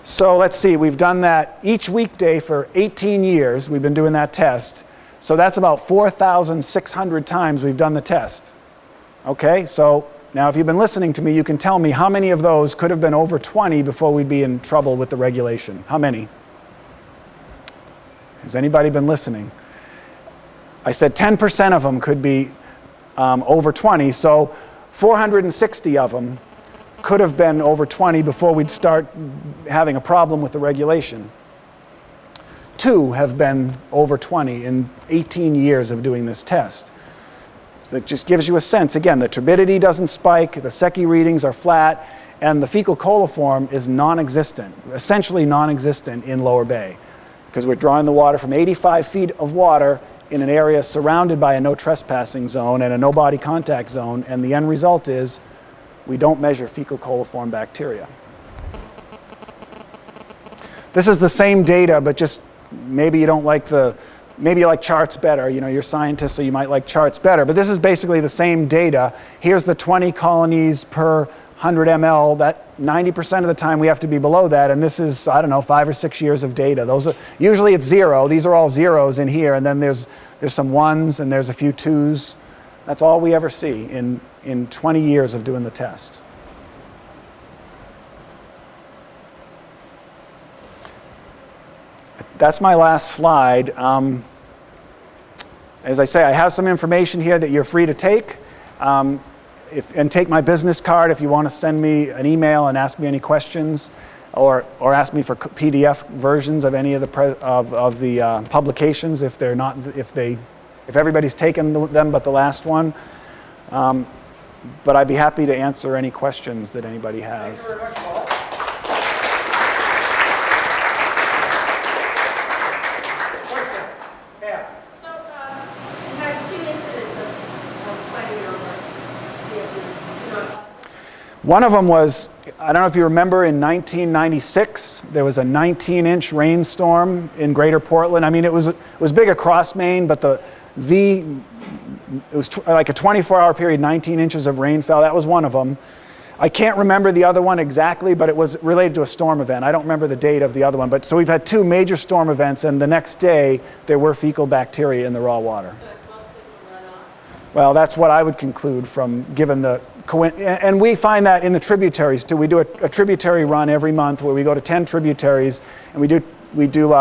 So let's see, we've done that each weekday for 18 years. We've been doing that test. So that's about 4,600 times we've done the test. Okay, so now if you've been listening to me, you can tell me how many of those could have been over 20 before we'd be in trouble with the regulation. How many? Has anybody been listening? I said 10% of them could be over 20, so 460 of them could have been over 20 before we'd start having a problem with the regulation. 2 have been over 20 in 18 years of doing this test. So that just gives you a sense. Again, the turbidity doesn't spike, the Secchi readings are flat, and the fecal coliform is non-existent, essentially non-existent in Lower Bay, because we're drawing the water from 85 feet of water in an area surrounded by a no trespassing zone and a no body contact zone, and the end result is we don't measure fecal coliform bacteria. This is the same data, but just maybe you don't like maybe you like charts better. You know, you're scientists, so you might like charts better, but this is basically the same data. Here's the 20 colonies per 100 ml. That 90% of the time we have to be below that, and this is, I don't know, 5 or 6 years of data. Usually it's 0. These are all zeros in here, and then there's some 1s and there's a few 2s. That's all we ever see in 20 years of doing the test. That's my last slide. As I say, I have some information here that you're free to take. And take my business card if you want to send me an email and ask me any questions, or ask me for PDF versions of any of the publications if everybody's taken them but the last one. But I'd be happy to answer any questions that anybody has. Thank you very much, Paul. Question? Yeah. So, you had 2 incidents of 20 or over CFUs. One of them was, I don't know if you remember, in 1996, there was a 19-inch rainstorm in Greater Portland. I mean, it was big across Maine, but it was like a 24-hour period, 19 inches of rain fell. That was one of them. I can't remember the other one exactly, but it was related to a storm event. I don't remember the date of the other one. But so we've had 2 major storm events, and the next day there were fecal bacteria in the raw water. So it's mostly from runoff? Well, that's what I would conclude from given the, and we find that in the tributaries too. We do a tributary run every month where we go to 10 tributaries, and we do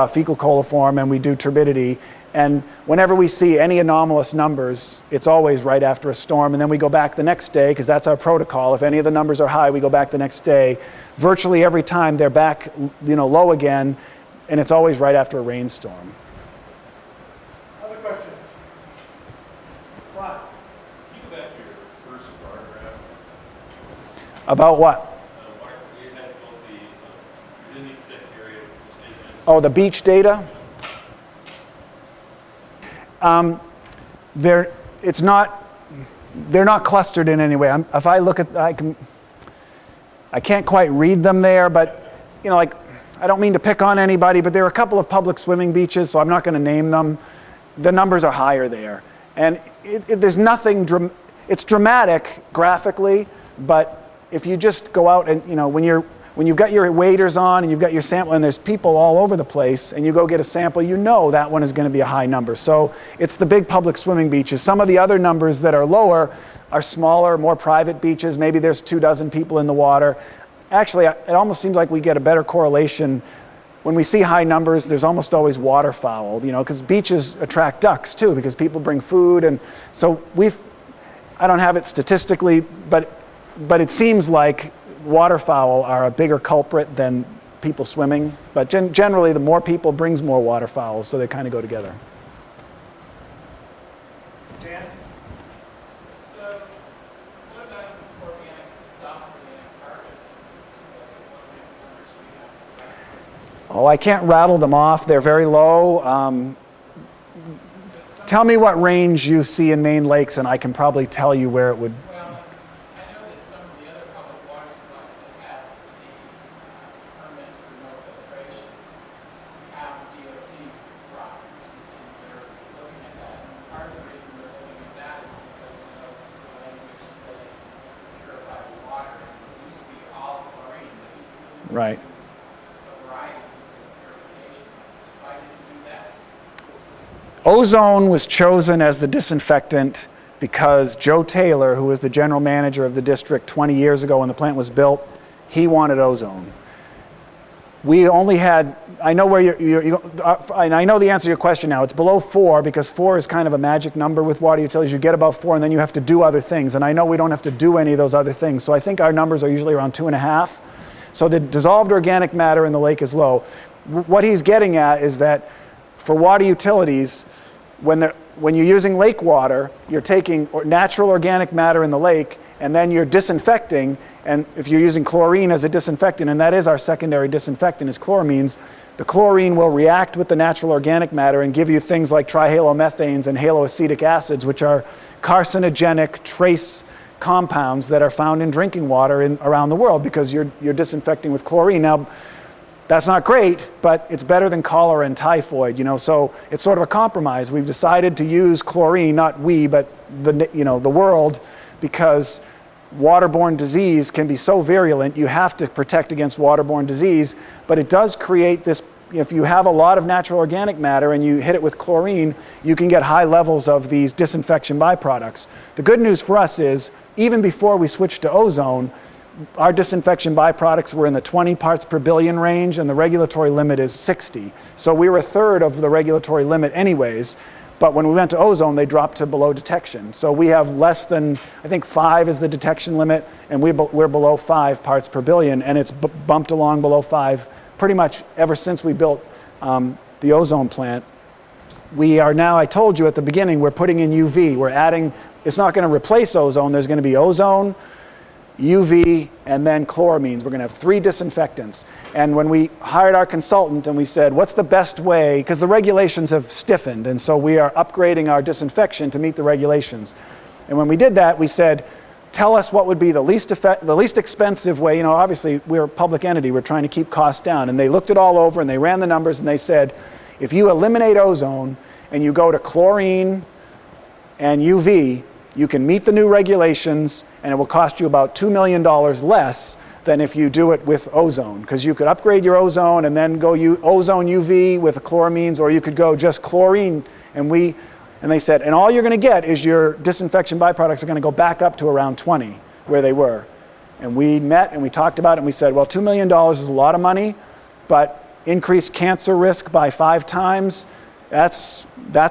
fecal coliform and we do turbidity. And whenever we see any anomalous numbers, it's always right after a storm, and then we go back the next day, because that's our protocol. If any of the numbers are high, we go back the next day. Virtually every time they're back, low again, and it's always right after a rainstorm. Other questions? Ron? Can you go back to your first bar graph? About what? You had both the within the area of the station. Oh, the beach data? They're not clustered in any way. If I look at, I can't quite read them there, but I don't mean to pick on anybody, but there are a couple of public swimming beaches, so I'm not going to name them. The numbers are higher there, and there's nothing. It's dramatic graphically, but if you just go out and when you've got your waders on and you've got your sample and there's people all over the place and you go get a sample, that one is going to be a high number. So it's the big public swimming beaches. Some of the other numbers that are lower are smaller, more private beaches. Maybe there's 24 people in the water. Actually, it almost seems like we get a better correlation. When we see high numbers, there's almost always waterfowl, because beaches attract ducks too, because people bring food. And so I don't have it statistically, but it seems like waterfowl are a bigger culprit than people swimming. But generally, the more people brings more waterfowl, so they kind of go together. Dan? So, what about organic, soft organic carbon? Oh, I can't rattle them off. They're very low. Tell me what range you see in Maine lakes, and I can probably tell you where it would. Well, I know that some of the other public water supplies that have the permit for no filtration have DOT problems, and they're looking at that. And part of the reason they're looking at that is because of the language that they purify the water. It used to be all chlorine, but you can Right. do a variety of purification methods. Why did you do that? Ozone was chosen as the disinfectant because Joe Taylor, who was the general manager of the district 20 years ago when the plant was built, he wanted ozone. We only had, I know where I know the answer to your question now. It's below 4 because 4 is kind of a magic number with water utilities. You get above 4 and then you have to do other things. And I know we don't have to do any of those other things. So I think our numbers are usually around 2.5. So the dissolved organic matter in the lake is low. What he's getting at is that for water utilities, when you're using lake water, you're taking natural organic matter in the lake and then you're disinfecting. And if you're using chlorine as a disinfectant, and that is our secondary disinfectant is chloramines, the chlorine will react with the natural organic matter and give you things like trihalomethanes and haloacetic acids, which are carcinogenic trace compounds that are found in drinking water around the world because you're disinfecting with chlorine. Now, that's not great, but it's better than cholera and typhoid, so it's sort of a compromise. We've decided to use chlorine, not we, but the world, because waterborne disease can be so virulent, you have to protect against waterborne disease, but it does create this, if you have a lot of natural organic matter and you hit it with chlorine, you can get high levels of these disinfection byproducts. The good news for us is, even before we switched to ozone, our disinfection byproducts were in the 20 parts per billion range, and the regulatory limit is 60. So we were a third of the regulatory limit anyways, but when we went to ozone, they dropped to below detection. So we have less than, I think 5 is the detection limit, and we're below 5 parts per billion, and it's bumped along below 5 pretty much ever since we built the ozone plant. We are now, I told you at the beginning, we're putting in UV. We're adding, it's not going to replace ozone. There's going to be ozone, UV, and then chloramines. We're going to have 3 disinfectants. And when we hired our consultant and we said, what's the best way, because the regulations have stiffened, and so we are upgrading our disinfection to meet the regulations. And when we did that, we said, tell us what would be the least expensive way. Obviously, we're a public entity. We're trying to keep costs down. And they looked it all over, and they ran the numbers, and they said, if you eliminate ozone and you go to chlorine and UV, you can meet the new regulations, and it will cost you about $2 million less than if you do it with ozone. Because you could upgrade your ozone and then go ozone UV with the chloramines, or you could go just chlorine. And they said, and all you're going to get is your disinfection byproducts are going to go back up to around 20, where they were. And we met and we talked about it, and we said, well, $2 million is a lot of money, but increased cancer risk by 5 times, that's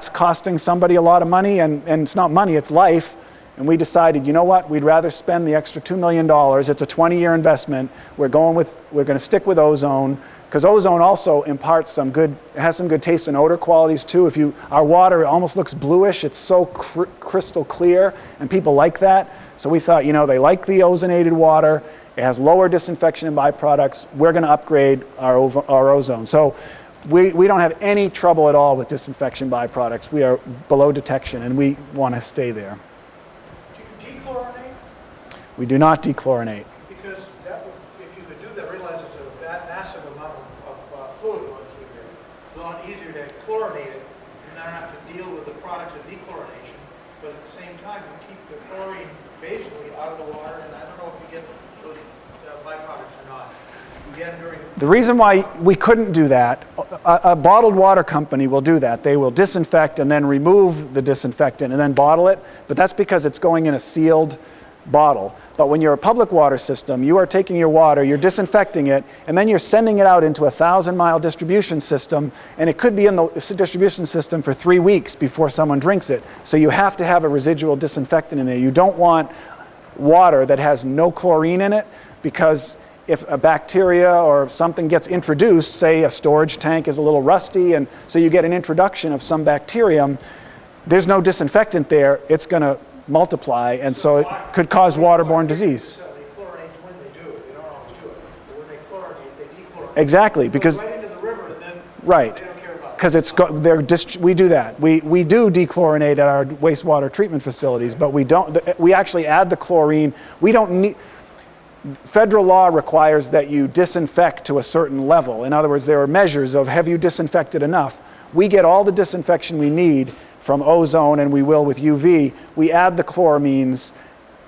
costing somebody a lot of money, and it's not money, it's life. And we decided, you know what, we'd rather spend the extra $2 million. It's a 20-year investment. We're going to stick with ozone, because ozone also imparts it has some good taste and odor qualities too. Our water almost looks bluish. It's so crystal clear, and people like that. So we thought, they like the ozonated water. It has lower disinfection and byproducts. We're going to upgrade our ozone. So we don't have any trouble at all with disinfection byproducts. We are below detection, and we want to stay there. Do you dechlorinate? We do not dechlorinate. Because if you could do that, realize it's a massive amount of fluid going through there. It's a lot easier to chlorinate it and not have to deal with the products of dechlorination. But at the same time, you keep the chlorine basically out of the water, and I don't know if you get those byproducts or not. The reason why we couldn't do that, a bottled water company will do that. They will disinfect and then remove the disinfectant and then bottle it, but that's because it's going in a sealed bottle. But when you're a public water system, you are taking your water, you're disinfecting it, and then you're sending it out into a 1,000-mile distribution system, and it could be in the distribution system for 3 weeks before someone drinks it. So you have to have a residual disinfectant in there. You don't want water that has no chlorine in it, because if a bacteria or something gets introduced, say a storage tank is a little rusty, and so you get an introduction of some bacterium, there's no disinfectant there, it's going to multiply, and so it could cause waterborne disease. They chlorinate when they do it. They don't always do it. But when they chlorinate, they dechlorinate. Exactly, It goes because right into the river, and then right, they don't care about it. because we do that. We do dechlorinate at our wastewater treatment facilities, but we don't. We actually add the chlorine. We don't need. Federal law requires that you disinfect to a certain level. In other words, there are measures of have you disinfected enough. We get all the disinfection we need from ozone, and we will with UV. We add the chloramines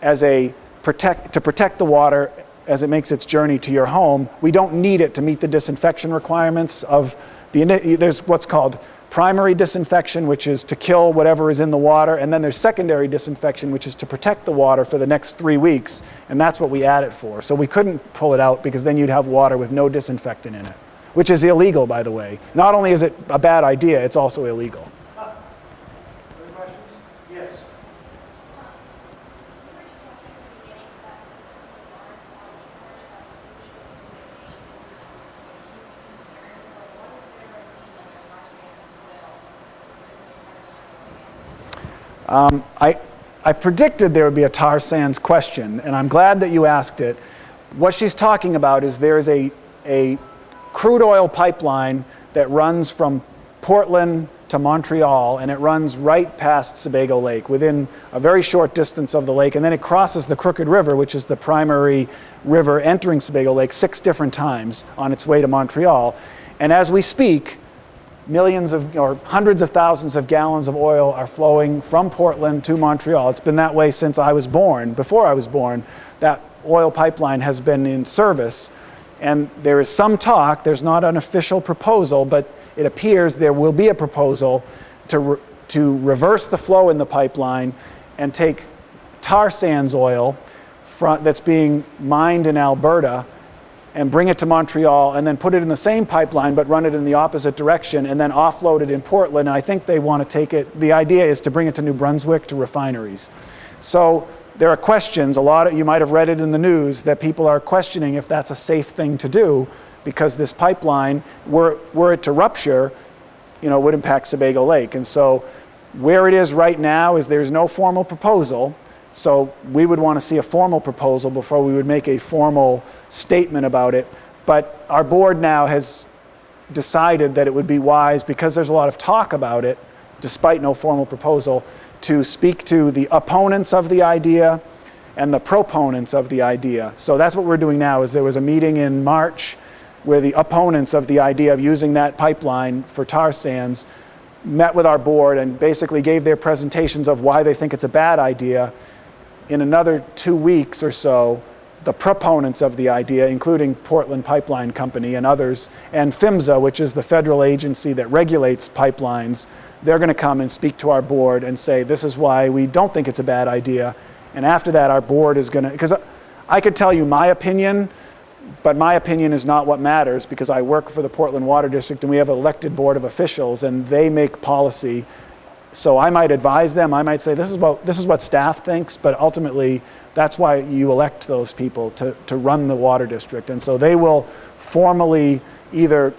as to protect the water as it makes its journey to your home. We don't need it to meet the disinfection requirements of there's what's called primary disinfection, which is to kill whatever is in the water, and then there's secondary disinfection, which is to protect the water for the next 3 weeks, and that's what we add it for. So we couldn't pull it out because then you'd have water with no disinfectant in it, which is illegal, by the way. Not only is it a bad idea, it's also illegal. Other questions? Yes. I predicted there would be a tar sands question, and I'm glad that you asked it. What she's talking about is there's a crude oil pipeline that runs from Portland to Montreal, and it runs right past Sebago Lake, within a very short distance of the lake, and then it crosses the Crooked River, which is the primary river entering Sebago Lake, 6 different times on its way to Montreal. And as we speak, millions or hundreds of thousands of gallons of oil are flowing from Portland to Montreal. It's been that way since I was born. Before I was born, that oil pipeline has been in service. And there is some talk, there's not an official proposal, but it appears there will be a proposal to reverse the flow in the pipeline and take tar sands oil that's being mined in Alberta and bring it to Montreal, and then put it in the same pipeline but run it in the opposite direction, and then offload it in Portland. And I think they want to take it, the idea is to bring it to New Brunswick to refineries. So there are questions, you might have read it in the news, that people are questioning if that's a safe thing to do, because this pipeline, were it to rupture, would impact Sebago Lake. And so where it is right now is there's no formal proposal. So we would want to see a formal proposal before we would make a formal statement about it. But our board now has decided that it would be wise, because there's a lot of talk about it, despite no formal proposal, to speak to the opponents of the idea and the proponents of the idea. So that's what we're doing now. Is there was a meeting in March where the opponents of the idea of using that pipeline for tar sands met with our board and basically gave their presentations of why they think it's a bad idea. In another 2 weeks or so, the proponents of the idea, including Portland Pipeline Company and others, and PHMSA, which is the federal agency that regulates pipelines, they're going to come and speak to our board and say, this is why we don't think it's a bad idea. And after that, our board is going to, because I could tell you my opinion, but my opinion is not what matters, because I work for the Portland Water District and we have an elected board of officials and they make policy. So I might advise them, I might say, this is what staff thinks, but ultimately that's why you elect those people to run the water district. And so they will formally either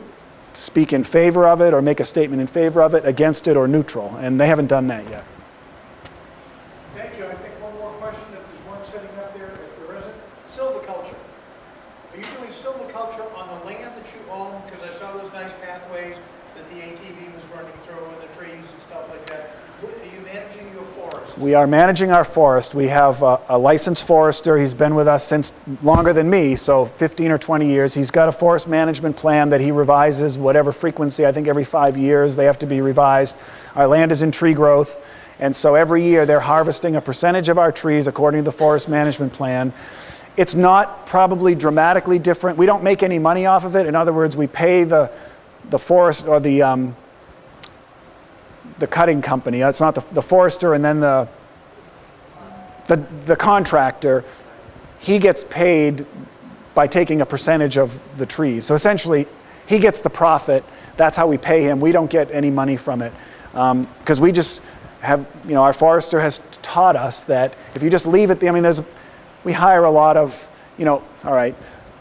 speak in favor of it or make a statement in favor of it, against it, or neutral. And they haven't done that yet. Thank you. I think one more question, if there's one sitting up there. If there isn't, silviculture. Are you doing silviculture on the land that you own? Because I saw those nice pathways that the ATV was running through, and the trees and stuff like that. Are you managing your forest? We are managing our forest. We have a licensed forester. He's been with us since longer than me, so 15 or 20 years. He's got a forest management plan that he revises whatever frequency. I think every 5 years they have to be revised. Our land is in tree growth, and so every year they're harvesting a percentage of our trees according to the forest management plan. It's not probably dramatically different. We don't make any money off of it. In other words, we pay the forest, or the cutting company. It's not the forester, and then the contractor. He gets paid by taking a percentage of the trees. So essentially, he gets the profit. That's how we pay him. We don't get any money from it, because we just have, our forester has taught us that if you just leave it, we hire a lot of, all right,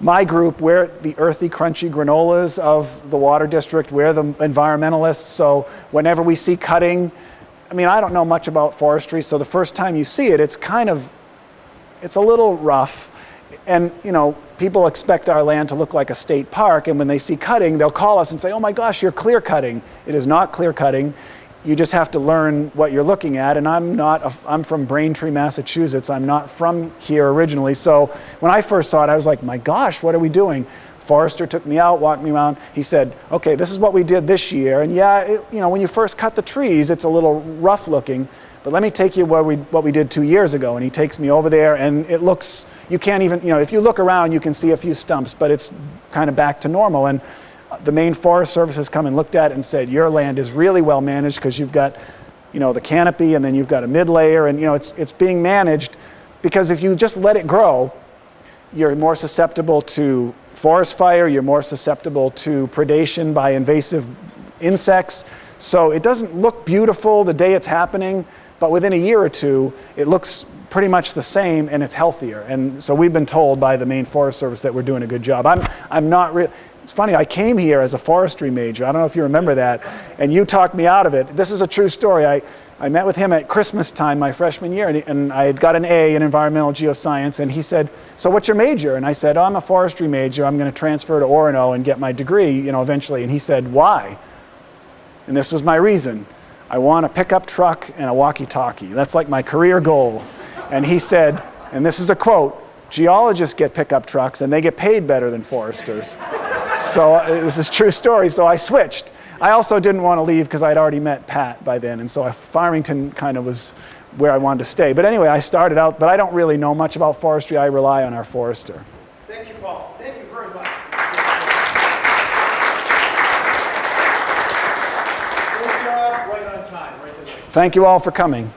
my group, we're the earthy, crunchy granolas of the Water District. We're the environmentalists, so whenever we see cutting, I mean, I don't know much about forestry, so the first time you see it, it's a little rough. And, you know, people expect our land to look like a state park, and when they see cutting, they'll call us and say, oh my gosh, you're clear cutting. It is not clear cutting. You just have to learn what you're looking at, and I'm from Braintree, Massachusetts. I'm not from here originally, so when I first saw it, I was like, my gosh, what are we doing? Forester took me out, walked me around. He said, okay, this is what we did this year, and yeah, you know, when you first cut the trees, it's a little rough looking, but let me take you what we did 2 years ago. And he takes me over there, and it looks, you can't even, you know, if you look around, you can see a few stumps, but it's kind of back to normal. And the Maine Forest Service has come and looked at it and said, your land is really well managed because you've got, you know, the canopy, and then you've got a mid layer, and, you know, it's being managed, because if you just let it grow, you're more susceptible to forest fire, you're more susceptible to predation by invasive insects. So it doesn't look beautiful the day it's happening, but within a year or two, it looks pretty much the same, and it's healthier. And so we've been told by the Maine Forest Service that we're doing a good job. I'm not really, it's funny, I came here as a forestry major. I don't know if you remember that, and you talked me out of it. This is a true story. I met with him at Christmas time my freshman year, and I had got an A in environmental geoscience, and he said, so what's your major? And I said, oh, I'm a forestry major. I'm going to transfer to Orono and get my degree, you know, eventually. And he said, why? And this was my reason. I want a pickup truck and a walkie-talkie. That's like my career goal. And he said, and this is a quote, geologists get pickup trucks and they get paid better than foresters. So this is a true story, so I switched. I also didn't want to leave because I'd already met Pat by then, and so Farmington kind of was where I wanted to stay. But anyway, I started out, but I don't really know much about forestry. I rely on our forester. Thank you, Paul. Thank you very much. Good job, right on time, right away. Thank you all for coming.